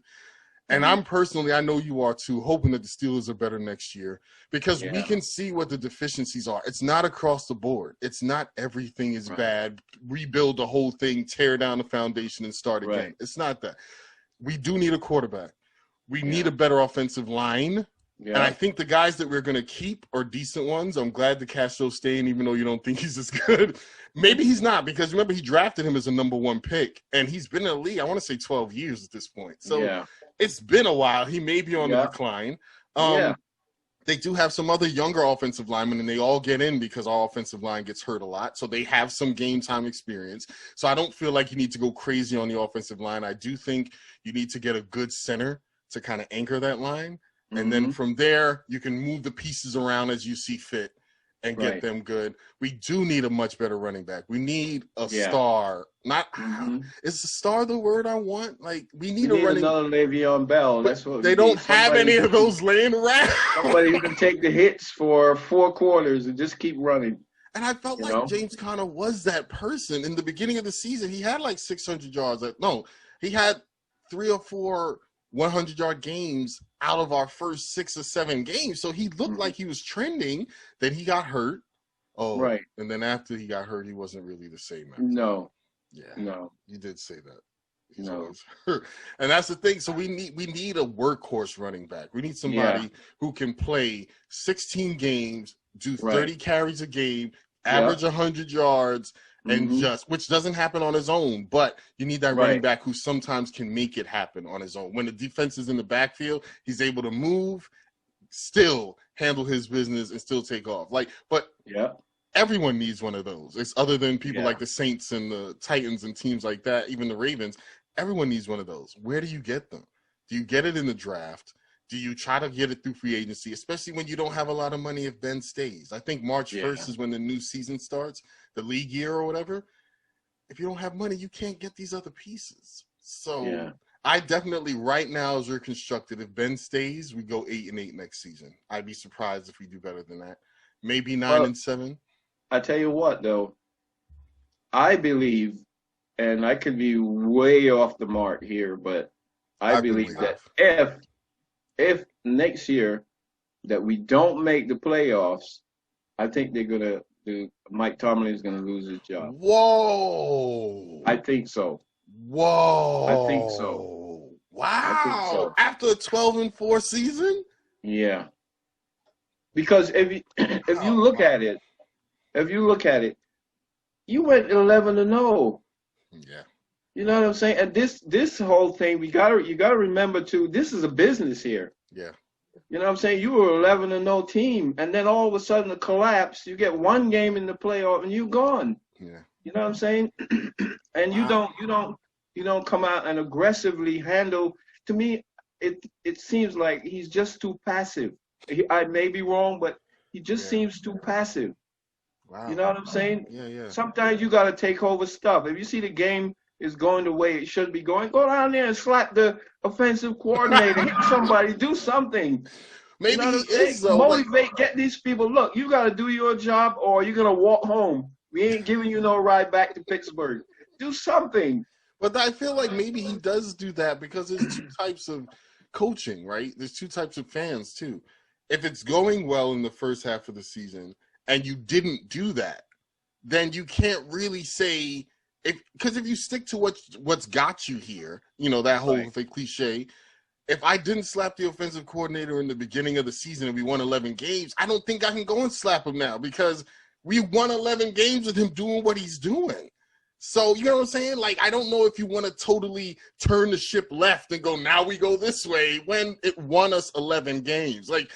And I'm personally, I know you are too, hoping that the Steelers are better next year because we can see what the deficiencies are. It's not across the board. It's not everything is bad. Rebuild the whole thing, tear down the foundation and start again. It's not that. We do need a quarterback. We need a better offensive line. Yeah. And I think the guys that we're going to keep are decent ones. I'm glad that Castro's staying, even though you don't think he's as good. Maybe he's not, because remember, he drafted him as a number 1 pick, and he's been in the league, I want to say 12 years at this point. So it's been a while. He may be on the decline. They do have some other younger offensive linemen, and they all get in because our offensive line gets hurt a lot. So they have some game time experience. So I don't feel like you need to go crazy on the offensive line. I do think you need to get a good center to kind of anchor that line. And then from there, you can move the pieces around as you see fit and get them good. We do need a much better running back. We need a star. Not is the star the word I want? Like we need another Le'Veon Bell. That's what they don't have any of those laying around. Somebody who can take the hits for 4 quarters and just keep running. And I felt like James Conner was that person in the beginning of the season. He had like 600 yards. He had 3 or 4 100-yard games out of our first 6 or 7 games. So he looked like he was trending. Then he got hurt. And then after he got hurt, he wasn't really the same. No. You did say that. He's always hurt. And that's the thing. So we need a workhorse running back. We need somebody who can play 16 games, do 30 carries a game, average 100 yards, and which doesn't happen on his own, but you need that running back who sometimes can make it happen on his own. When the defense is in the backfield, he's able to move, still handle his business, and still take off. Everyone needs one of those. It's other than people like the Saints and the Titans and teams like that, even the Ravens. Everyone needs one of those. Where do you get them? Do you get it in the draft? Do you try to get it through free agency, especially when you don't have a lot of money if Ben stays? I think March 1st is when the new season starts, the league year or whatever. If you don't have money, you can't get these other pieces. So I definitely, right now, as we're constructed, if Ben stays, we go 8-8 next season. I'd be surprised if we do better than that. maybe 9 Well, and 7. I tell you what, though, I believe, and I could be way off the mark here, but I I've been believe way that off. if next year that we don't make the playoffs, I think they're gonna do. Mike Tomlin is gonna lose his job. Whoa! I think so. I think so. Whoa! I think Wow! so. After a 12-4 season? Yeah. Because if you Oh, look wow. at it, you went 11-0. Yeah. You know what I'm saying? And this whole thing, you gotta remember too. This is a business here. Yeah. You know what I'm saying? You were 11-0 team, and then all of a sudden a collapse. You get one game in the playoff, and you're gone. Yeah. You know what I'm saying? And Wow. you don't come out and aggressively handle. To me, it seems like he's just too passive. I may be wrong, but he just Yeah. seems too passive. Wow. You know what I'm saying? Yeah, yeah. Sometimes you got to take over stuff. If you see the game is going the way it should be going, go down there and slap the offensive coordinator, hit somebody, do something. Maybe You know what he I'm saying? is though. Motivate, get these people. Look, you got to do your job, or you're gonna walk home. We ain't giving you no ride back to Pittsburgh. Do something. But I feel like maybe he does do that because there's two types of coaching, right? There's two types of fans too. If it's going well in the first half of the season and you didn't do that, then you can't really say because if you stick to what's got you here, you know, that whole Right. cliche. If I didn't slap the offensive coordinator in the beginning of the season and we won 11 games, I don't think I can go and slap him now because we won 11 games with him doing what he's doing. So, you know what I'm saying? Like, I don't know if you want to totally turn the ship left and go, now we go this way when it won us 11 games. Like,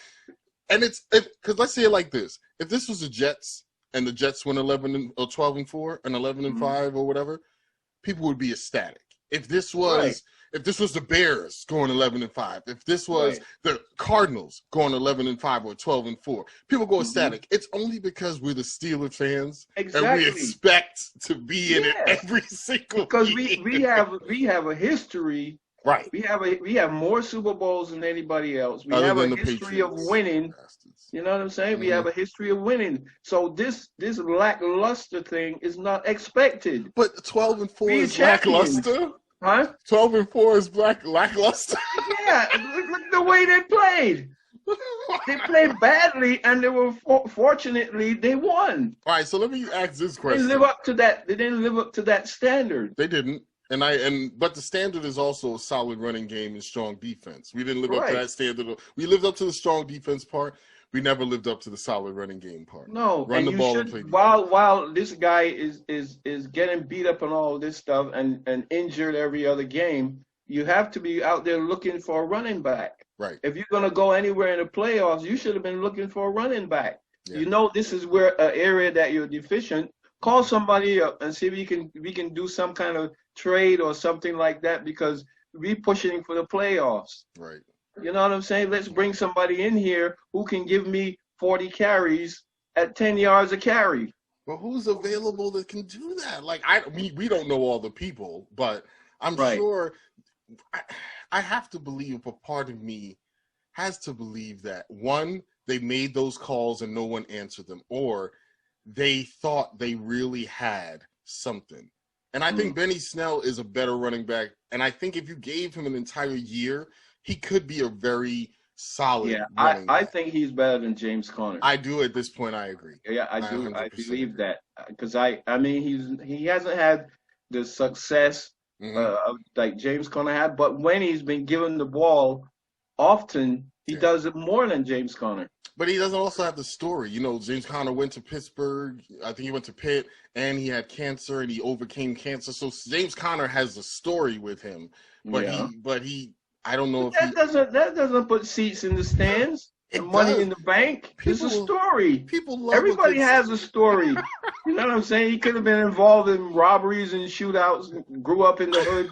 and because let's say it like this. If this was the Jets and the Jets won 12-4 and 11-5 or whatever, people would be ecstatic. If this was the Bears going 11-5, if this was the Cardinals going 11-5 or 12-4, people go ecstatic. It's only because we're the Steelers fans and we expect to be in it every single because year. we have a history. Right. We have more Super Bowls than anybody else. We Other have a than the history of Patriots. winning. Bastards. You know what I'm saying? We have a history of winning. So this lackluster thing is not expected. But 12-4 Be is champions. lackluster. Huh? 12-4 is lackluster. Yeah, look the way they played. They played badly, and they were fortunately they won. All right, so let me ask this They question. didn't live up to that. They didn't live up to that standard. They didn't. But the standard is also a solid running game and strong defense. We didn't live up to that standard. We lived up to the strong defense part. We never lived up to the solid running game part. No, Run and the you ball should, and play defense. while this guy is getting beat up and all this stuff and injured every other game, you have to be out there looking for a running back. Right. If you're gonna go anywhere in the playoffs, you should have been looking for a running back. Yeah. You know this is where an area that you're deficient. Call somebody up and see if we can do some kind of trade or something like that because we pushing for the playoffs. Right. You know what I'm saying? Let's bring somebody in here who can give me 40 carries at 10 yards a carry. But who's available that can do that? Like we don't know all the people, but I'm sure I have to believe, a part of me has to believe that one, they made those calls and no one answered them, or they thought they really had something. And I think Benny Snell is a better running back. And I think if you gave him an entire year, he could be a very solid running back. I think he's better than James Conner. I do at this point. I agree. Yeah, I do. 100% I believe agree. that because I mean he hasn't had the success like James Conner had, but when he's been given the ball often, he does it more than James Conner. But he doesn't also have the story. You know, James Conner went to Pittsburgh. I think he went to Pitt, and he had cancer, and he overcame cancer. So James Conner has a story with him. But he I don't know if that doesn't put seats in the stands and money in the bank. It's a story. People love everybody has a story. You know what I'm saying? He could have been involved in robberies and shootouts, grew up in the hood.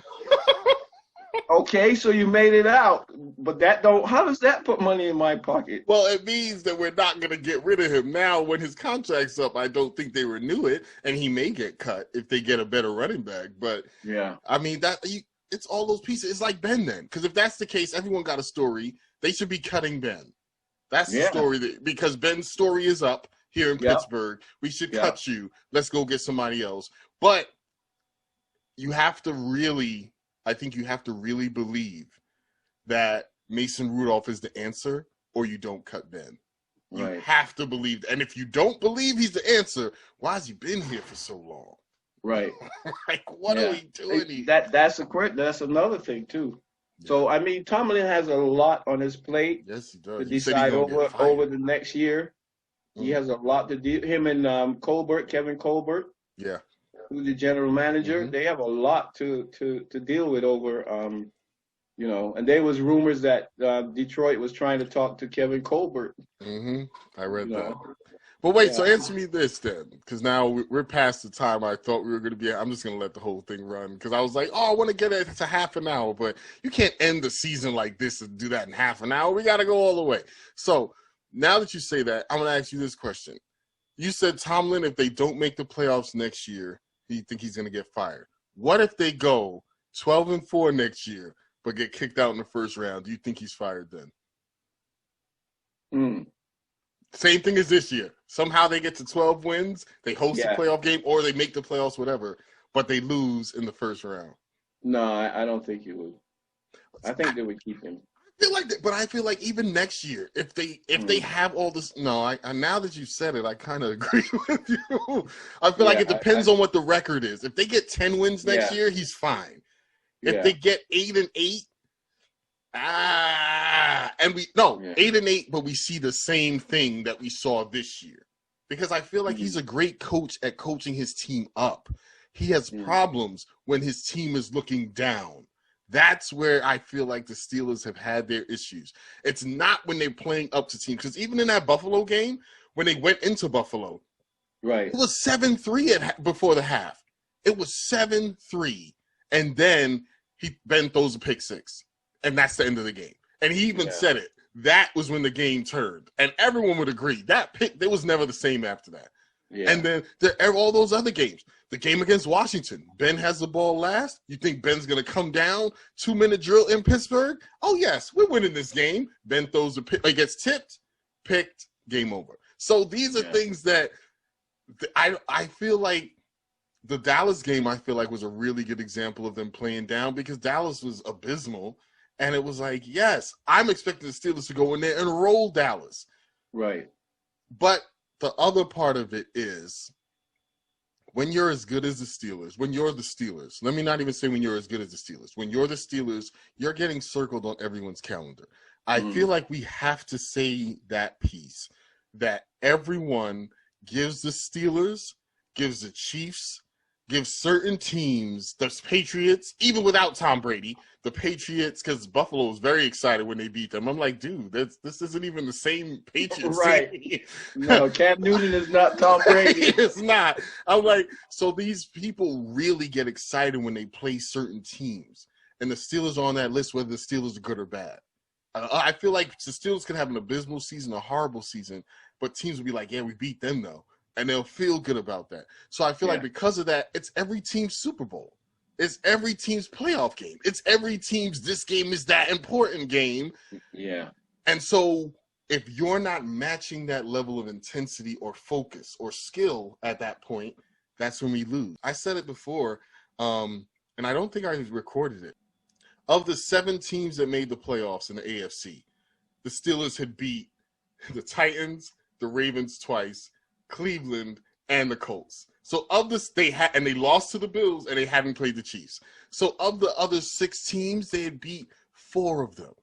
Okay, so you made it out, but how does that put money in my pocket? Well, it means that we're not going to get rid of him now. When his contract's up, I don't think they renew it, and he may get cut if they get a better running back. But I mean it's all those pieces. It's like Ben then, because if that's the case, everyone got a story. They should be cutting Ben. That's the story because Ben's story is up. here in Pittsburgh. We should cut you. Let's go get somebody else. But you have to really, I think you have to really believe that Mason Rudolph is the answer, or you don't cut Ben. You have to believe. And if you don't believe he's the answer, why has he been here for so long? Right. Like, what are we doing here? That's another thing, too. Yeah. So, I mean, Tomlin has a lot on his plate. Yes, he does. To decide over the next year. He has a lot to do. Him and Kevin Colbert. Yeah. Who's the general manager. They have a lot to deal with over, you know. And there was rumors that Detroit was trying to talk to Kevin Colbert. I read that. But wait, so answer me this then, because now we're past the time I thought we were going to be. I'm just going to let the whole thing run, because I was like, oh, I want to get it to half an hour, but you can't end the season like this and do that in half an hour. We got to go all the way. So now that you say that, I'm going to ask you this question. You said Tomlin, if they don't make the playoffs next year, you think he's going to get fired. What if they go 12-4 next year, but get kicked out in the first round? Do you think he's fired then? Same thing as this year. Somehow they get to 12 wins, they host a playoff game, or they make the playoffs, whatever, but they lose in the first round. No, I don't think he would. I think they would keep him. I feel like that, but I feel like even next year, if they have all this, I now that you said it, I kind of agree with you. I feel like it depends on what the record is. If they get 10 wins next year, he's fine. If they get 8-8, and 8-8, but we see the same thing that we saw this year. Because I feel like he's a great coach at coaching his team up. He has problems when his team is looking down. That's where I feel like the Steelers have had their issues. It's not when they're playing up to teams. Because even in that Buffalo game, when they went into Buffalo, it was 7-3 before the half. It was 7-3. And then Ben throws a pick six. And that's the end of the game. And he even said it. That was when the game turned. And everyone would agree. That pick, it was never the same after that. Yeah. And then all those other games. The game against Washington. Ben has the ball last. You think Ben's going to come down? 2-minute drill in Pittsburgh? Oh, yes. We're winning this game. Ben throws a pick. It gets tipped, picked, game over. So these are things that I feel like the Dallas game, I feel like, was a really good example of them playing down, because Dallas was abysmal. And it was like, yes, I'm expecting the Steelers to go in there and roll Dallas. Right. But the other part of it is, when you're as good as the Steelers, when you're the Steelers, let me not even say when you're as good as the Steelers. When you're the Steelers, you're getting circled on everyone's calendar. I feel like we have to say that piece, that everyone gives the Steelers, gives the Chiefs, gives certain teams, the Patriots, even without Tom Brady, the Patriots, because Buffalo was very excited when they beat them. I'm like, dude, this isn't even the same Patriots. Right. No, Cam Newton is not Tom Brady. It's not. I'm like, so these people really get excited when they play certain teams. And the Steelers are on that list, whether the Steelers are good or bad. I feel like the Steelers could have an abysmal season, a horrible season, but teams will be like, yeah, we beat them, though. And they'll feel good about that. So I feel like because of that, it's every team's Super Bowl. It's every team's playoff game. It's every team's this game is that important game. Yeah. And so if you're not matching that level of intensity or focus or skill at that point, that's when we lose. I said it before, and I don't think I recorded it. Of the 7 teams that made the playoffs in the AFC, the Steelers had beat the Titans, the Ravens twice, Cleveland, and the Colts. So of this, they lost to the Bills, and they hadn't played the Chiefs. So of the other 6 teams, they had beat 4 of them.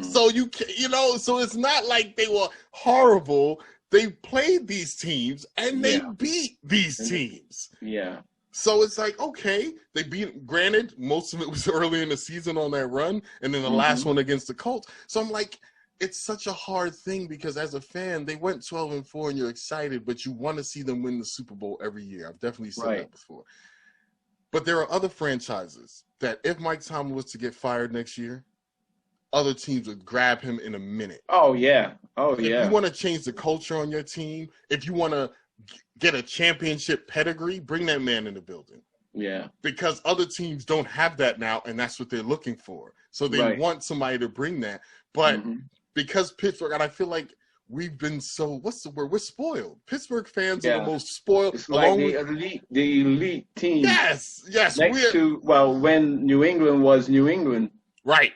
So so it's not like they were horrible. They played these teams, and they beat these teams. Yeah. So it's like, okay, they beat. Granted, most of it was early in the season on that run, and then the last one against the Colts. So I'm like, it's such a hard thing, because as a fan, they went 12-4 and you're excited, but you want to see them win the Super Bowl every year. I've definitely said that before. But there are other franchises that if Mike Tomlin was to get fired next year, other teams would grab him in a minute. Oh, yeah. If you want to change the culture on your team, if you want to get a championship pedigree, bring that man in the building. Yeah. Because other teams don't have that now, and that's what they're looking for. So they want somebody to bring that. But because Pittsburgh, and I feel like we've been so, what's the word? We're spoiled. Pittsburgh fans are Yeah. the most spoiled. It's like the elite team. Yes. Next to, well, when New England was New England. Right.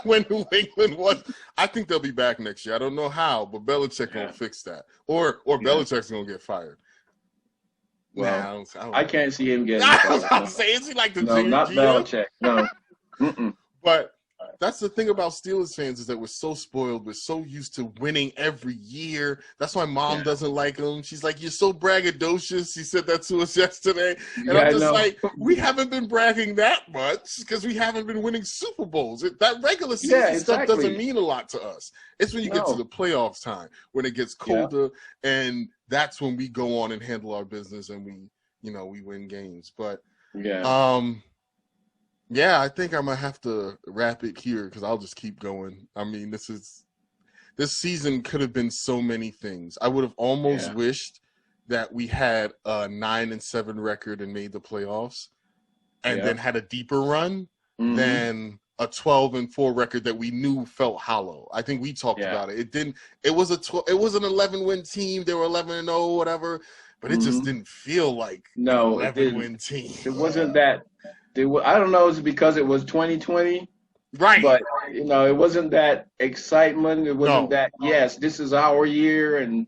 When New England was, I think they'll be back next year. I don't know how, but Belichick gonna fix that. Or Belichick's gonna get fired. Well, nah, I can't see him getting fired. I'm saying, is he like the no, not Belichick. No. But that's the thing about Steelers fans, is that we're so spoiled. We're so used to winning every year. That's why Mom doesn't like them. She's like, "You're so braggadocious." She said that to us yesterday. And I'm just like, we haven't been bragging that much because we haven't been winning Super Bowls. That regular season stuff doesn't mean a lot to us. It's when you get to the playoffs time, when it gets colder, and that's when we go on and handle our business and we win games. But yeah, I think I'm gonna have to wrap it here because I'll just keep going. I mean, this season could have been so many things. I would have almost wished that we had a 9-7 record and made the playoffs, and then had a deeper run than a 12-4 record that we knew felt hollow. I think we talked about it. It didn't. It was an 11-win team. They were 11-0, whatever, but it just didn't feel like an 11-win team. It wasn't that. I don't know. It's because it was 2020, right? But it wasn't that excitement. It wasn't that. Yes, this is our year, and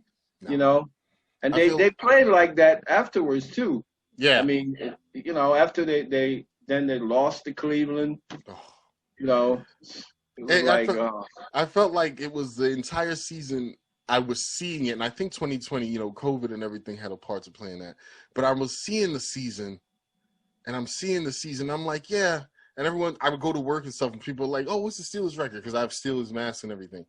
and they played like that afterwards too. Yeah, I mean, after they lost to Cleveland. It was I felt like it was the entire season. I was seeing it, and I think 2020, COVID and everything had a part to play in that. But I was seeing the season. And I'm seeing the season. I'm like, yeah. And everyone, I would go to work and stuff, and people are like, oh, what's the Steelers record? Because I have Steelers masks and everything.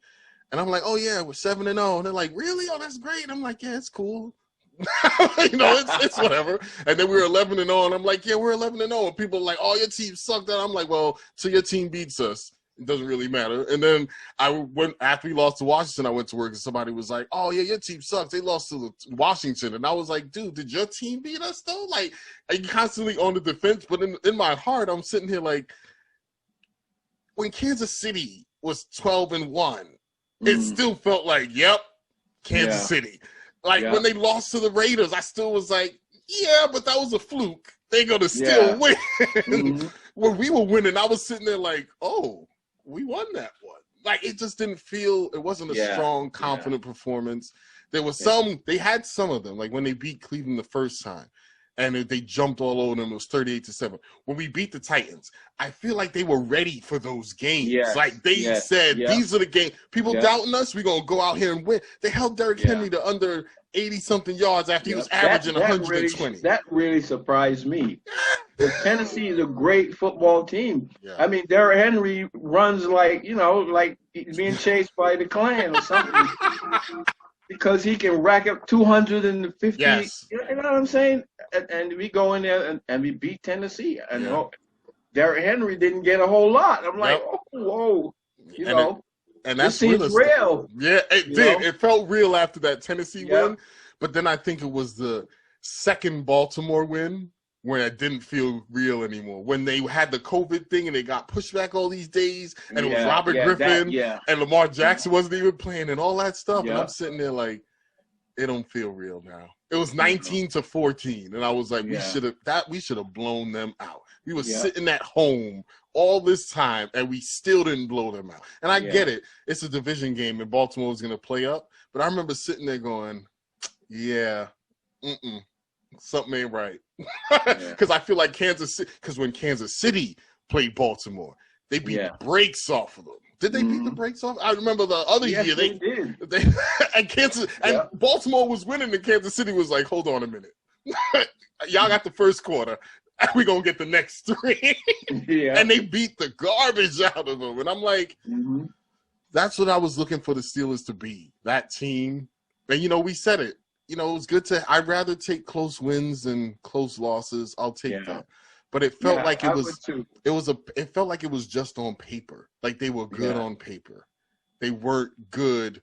And I'm like, oh, yeah, we're 7-0. And they're like, really? Oh, that's great. And I'm like, yeah, it's cool. It's whatever. And then we were 11-0. And I'm like, yeah, we're 11-0. And people are like, oh, your team sucked. And I'm like, well, till your team beats us, it doesn't really matter. And then after we lost to Washington, I went to work and somebody was like, oh, yeah, your team sucks. They lost to Washington. And I was like, dude, did your team beat us, though? Like, are you constantly on the defense? But in my heart, I'm sitting here like, when Kansas City was 12-1, it still felt like, yep, Kansas City. Like, when they lost to the Raiders, I still was like, yeah, but that was a fluke. They're going to still win. When we were winning, I was sitting there like, oh, we won that one. Like, it just didn't feel, it wasn't a strong, confident performance. There was they had some of them, like when they beat Cleveland the first time, and they jumped all over them. It was 38-7. When we beat the Titans, I feel like they were ready for those games. Like, they said, these are the games. People doubting us, we're going to go out here and win. They held Derrick Henry to under 80-something yards after he was averaging 120. That really surprised me. Tennessee is a great football team. I mean, Derrick Henry runs like being chased by the Klan or something. Because he can rack up 250. Yes. You know what I'm saying? And we go in there and we beat Tennessee. And Derrick Henry didn't get a whole lot. I'm like, oh, whoa. And that seems real. Yeah, it did. It felt real after that Tennessee win. But then I think it was the second Baltimore win where it didn't feel real anymore. When they had the COVID thing and they got pushed back all these days, and it was Robert Griffin and Lamar Jackson wasn't even playing and all that stuff. And I'm sitting there like, it don't feel real now. It was 19-14, and I was like, we should have blown them out. We were sitting at home all this time, and we still didn't blow them out. And I get it. It's a division game, and Baltimore was going to play up. But I remember sitting there going, something ain't right. Because I feel like when Kansas City played Baltimore, they beat the brakes off of them. Did they beat the brakes off? I remember the other year they did. And Baltimore was winning, and Kansas City was like, hold on a minute. Y'all got the first quarter. We're going to get the next three. And they beat the garbage out of them. And I'm like, that's what I was looking for the Steelers to be, that team. And, we said it. It was good I'd rather take close wins than close losses. I'll take that. But it felt like it felt like it was just on paper. Like they were good on paper. They weren't good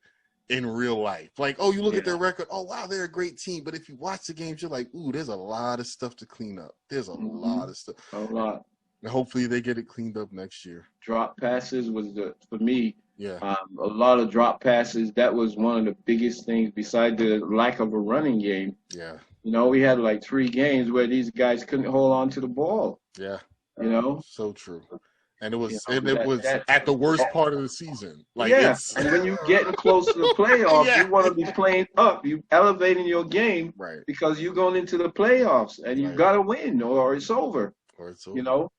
in real life. Like, oh, you look at their record, oh wow, they're a great team. But if you watch the games, you're like, ooh, there's a lot of stuff to clean up. There's a lot of stuff. A lot. And hopefully they get it cleaned up next year. Drop passes was for me. Yeah. A lot of drop passes. That was one of the biggest things besides the lack of a running game. Yeah. You know, we had like 3 games where these guys couldn't hold on to the ball. Yeah. You know? So true. And it was that, at the worst part of the season. Like yeah, and when you're getting close to the playoffs, Yeah. you want to be playing up. You elevating your game, right. Because you're going into the playoffs and you got to win or it's over. Or it's over. You know,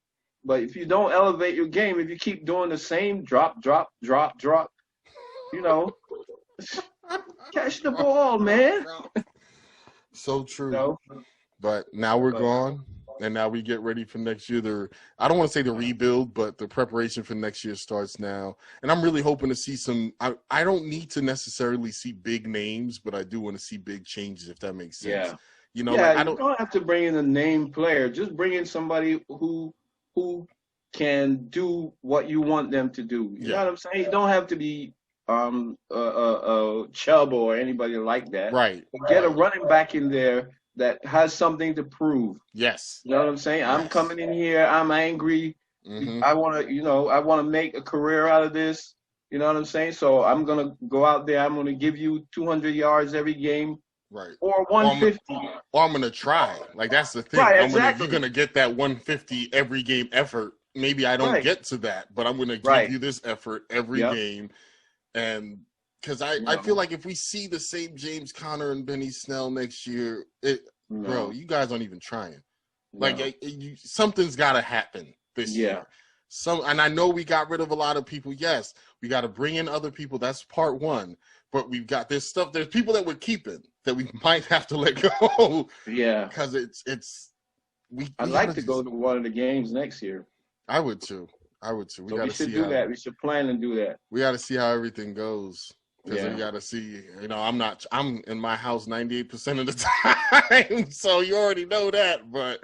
but if you don't elevate your game, if you keep doing the same drop, you know, catch the ball, man. So true. You know? But now we're gone. And now we get ready for next year. I don't want to say the rebuild, but the preparation for next year starts now. And I'm really hoping to see some. I don't need to necessarily see big names, but I do want to see big changes, if that makes sense. Yeah. You know, yeah, like, you don't have to bring in a name player. Just bring in somebody who can do what you want them to do. You know what I'm saying? You don't have to be Chubb or anybody like that. Right. But get a running back in there that has something to prove. Yes. You know what I'm saying? I'm coming in here. I'm angry. Mm-hmm. I want to make a career out of this. You know what I'm saying? So I'm going to go out there. I'm going to give you 200 yards every game. Right. Or 150. Or I'm going to try. Like, that's the thing. Right, exactly. You're going to get that 150 every game effort. Maybe I don't get to that, but I'm going to give you this effort every game. And because I feel like if we see the same James Conner and Benny Snell next year, bro, you guys aren't even trying. Like, something's got to happen this year. And I know we got rid of a lot of people. Yes, we got to bring in other people. That's part one. But we've got there's people that we're keeping that we might have to let go. Yeah, because I'd like to go to one of the games next year. I would too. We should do that. We should plan and do that. We got to see how everything goes. Because we got to see, I'm in my house 98% of the time. So you already know that. But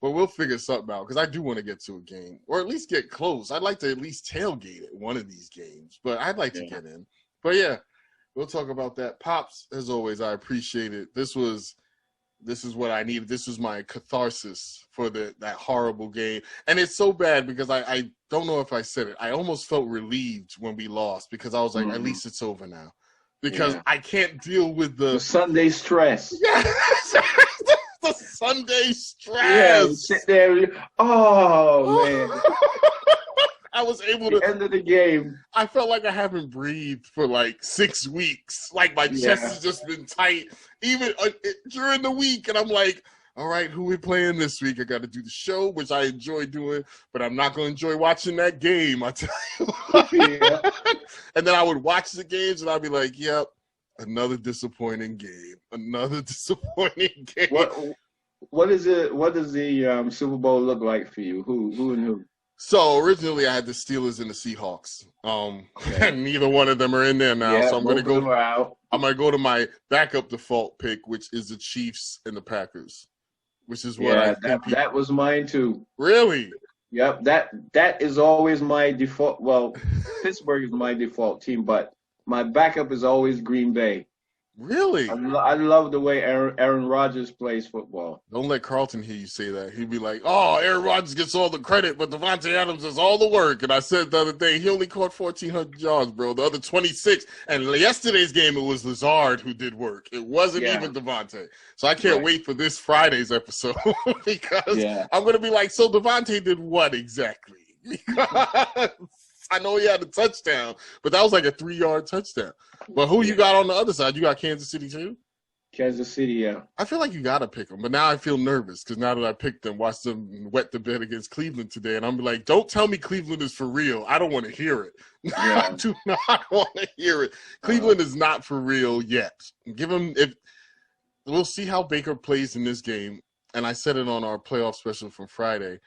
we'll figure something out. Because I do want to get to a game. Or at least get close. I'd like to at least tailgate at one of these games. But I'd like to get in. But yeah, we'll talk about that. Pops, as always, I appreciate it. This is what I needed. This was my catharsis for that horrible game. And it's so bad because I don't know if I said it. I almost felt relieved when we lost because I was like, at least it's over now. Because I can't deal with the Sunday stress. Yeah. The Sunday stress. Yeah, you sit there. Man. I was able to end of the game. I felt like I haven't breathed for like 6 weeks. Like my chest has just been tight, even during the week. And I'm like, all right, who we playing this week? I got to do the show, which I enjoy doing, but I'm not going to enjoy watching that game. I tell you. And then I would watch the games, and I'd be like, yep, another disappointing game. Another disappointing game. What does the Super Bowl look like for you? Who and who? So originally I had the Steelers and the Seahawks. And neither one of them are in there now. So I'm gonna go to my backup default pick, which is the Chiefs and the Packers. Which is what that was mine too. Really? Yep. That is always my default. Well, Pittsburgh is my default team, but my backup is always Green Bay. Really? I love the way Aaron Rodgers plays football. Don't let Carlton hear you say that. He'd be like, oh, Aaron Rodgers gets all the credit, but Devontae Adams does all the work. And I said the other day, he only caught 1,400 yards, bro. The other 26. And yesterday's game, it was Lazard who did work. It wasn't even Devontae. So I can't wait for this Friday's episode because I'm going to be like, so Devontae did what exactly? Because I know he had a touchdown, but that was like a 3-yard touchdown. But who you got on the other side? You got Kansas City too? Kansas City, yeah. I feel like you got to pick them, but now I feel nervous because now that I picked them, watched them wet the bed against Cleveland today, and I'm like, don't tell me Cleveland is for real. I don't want to hear it. I do not want to hear it. Cleveland is not for real yet. We'll see how Baker plays in this game, and I said it on our playoff special from Friday.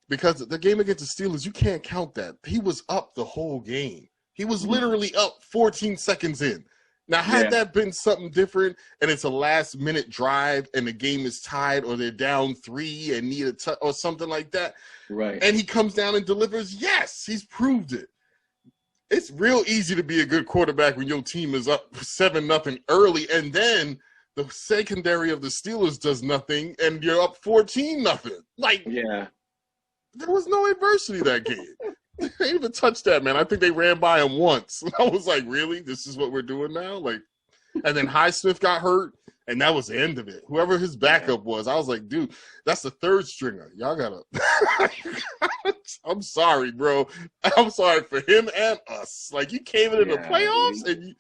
Because the game against the Steelers, you can't count that. He was up the whole game. He was literally up 14 seconds in. Now, had that been something different and it's a last-minute drive and the game is tied or they're down 3 and need a touch or something like that, and he comes down and delivers, yes, he's proved it. It's real easy to be a good quarterback when your team is up 7-0 early and then the secondary of the Steelers does nothing and you're up 14-0. Like, There was no adversity that game. They didn't even touch that, man. I think they ran by him once. I was like, really? This is what we're doing now? Like, and then Highsmith got hurt, and that was the end of it. Whoever his backup was, I was like, dude, that's the third stringer. Y'all gotta. I'm sorry, bro. I'm sorry for him and us. Like, you came in the playoffs, and you.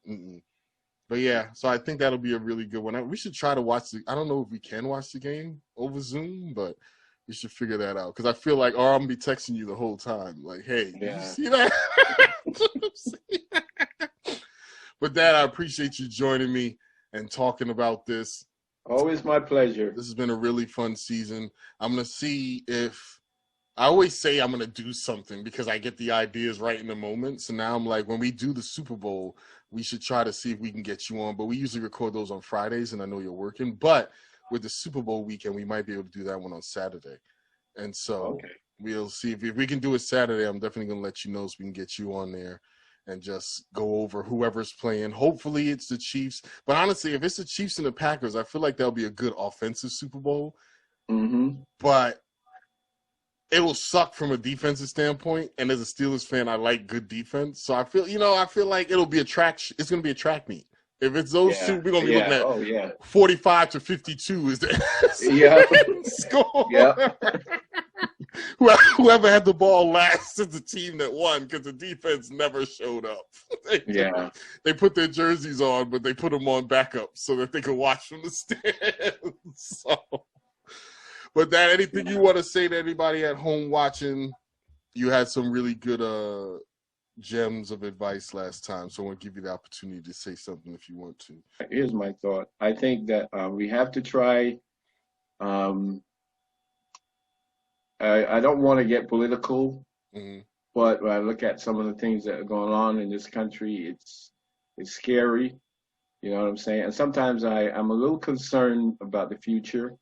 Mm-mm. But yeah, so I think that'll be a really good one. We should try to watch I don't know if we can watch the game over Zoom, but we should figure that out. Because I feel like, I'm going to be texting you the whole time. Like, hey, did you see that? With that, I appreciate you joining me and talking about this. Always my pleasure. This has been a really fun season. I'm going to see if – I always say I'm going to do something because I get the ideas right in the moment. So now I'm like, when we do the Super Bowl, we should try to see if we can get you on. But we usually record those on Fridays, and I know you're working. But – with the Super Bowl weekend, we might be able to do that one on Saturday. And so we'll see if we can do it Saturday. I'm definitely going to let you know so we can get you on there and just go over whoever's playing. Hopefully it's the Chiefs. But honestly, if it's the Chiefs and the Packers, I feel like that'll be a good offensive Super Bowl. Mm-hmm. But it will suck from a defensive standpoint. And as a Steelers fan, I like good defense. So I feel like it'll be it's going to be a track meet. If it's those two, we're going to be looking at 45 to 52 is the score. Yeah. Whoever had the ball last is the team that won because the defense never showed up. They put their jerseys on, but they put them on backup so that they could watch from the stands. So, but that, anything you want to say to anybody at home watching? You had some really good gems of advice last time, so I want to give you the opportunity to say something if you want to. Here's my thought. I think that we have to try. I don't want to get political, but when I look at some of the things that are going on in this country, it's scary. You know what I'm saying? And sometimes I'm a little concerned about the future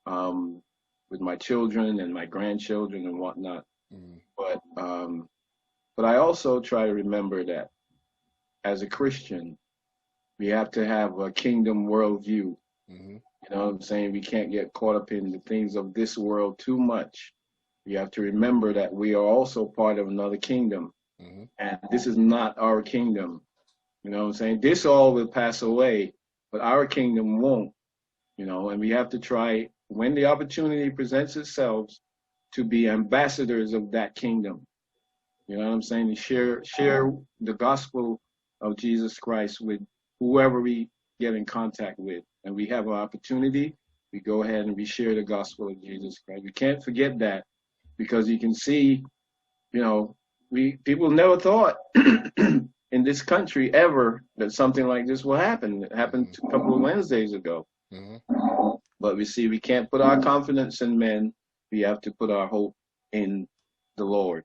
with my children and my grandchildren and whatnot. But I also try to remember that as a Christian, we have to have a kingdom worldview. You know what I'm saying? We can't get caught up in the things of this world too much. We have to remember that we are also part of another kingdom. And this is not our kingdom. You know what I'm saying? This all will pass away, but our kingdom won't. You know, and we have to try, when the opportunity presents itself, to be ambassadors of that kingdom. You know what I'm saying? To share the gospel of Jesus Christ with whoever we get in contact with. And we have an opportunity, we go ahead and we share the gospel of Jesus Christ. We can't forget that, because you can see, you know, people never thought in this country ever that something like this will happen. It happened a couple of Wednesdays ago. But we see we can't put our confidence in men. We have to put our hope in the Lord.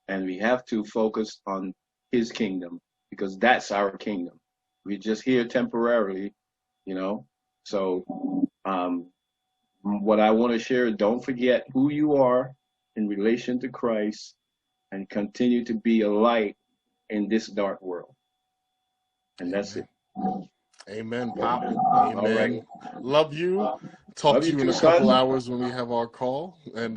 And we have to focus on his kingdom, because that's our kingdom. We're just here temporarily, you know. So what I want to share, don't forget who you are in relation to Christ, and continue to be a light in this dark world. And that's it. Amen, Pop. Amen. All right. Love you. Talk to you in a couple hours when we have our call. And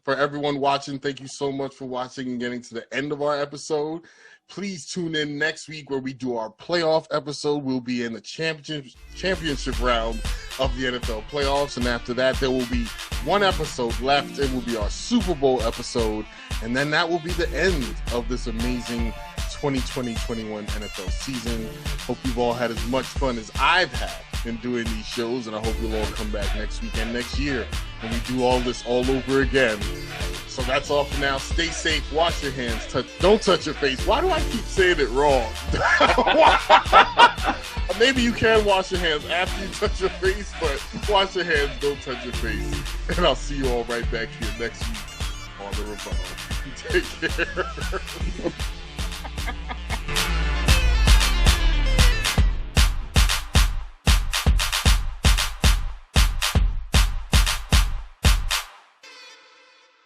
for everyone watching, thank you so much for watching and getting to the end of our episode. Please tune in next week where we do our playoff episode. We'll be in the championship round of the NFL playoffs. And after that, there will be one episode left. It will be our Super Bowl episode. And then that will be the end of this amazing 2020-21 NFL season. Hope you've all had as much fun as I've had in doing these shows, and I hope you'll all come back next week and next year when we do all this all over again. So that's all for now. Stay safe. Wash your hands. Don't touch your face. Why do I keep saying it wrong? Maybe you can wash your hands after you touch your face, but wash your hands. Don't touch your face. And I'll see you all right back here next week on The Rebuttal. Take care.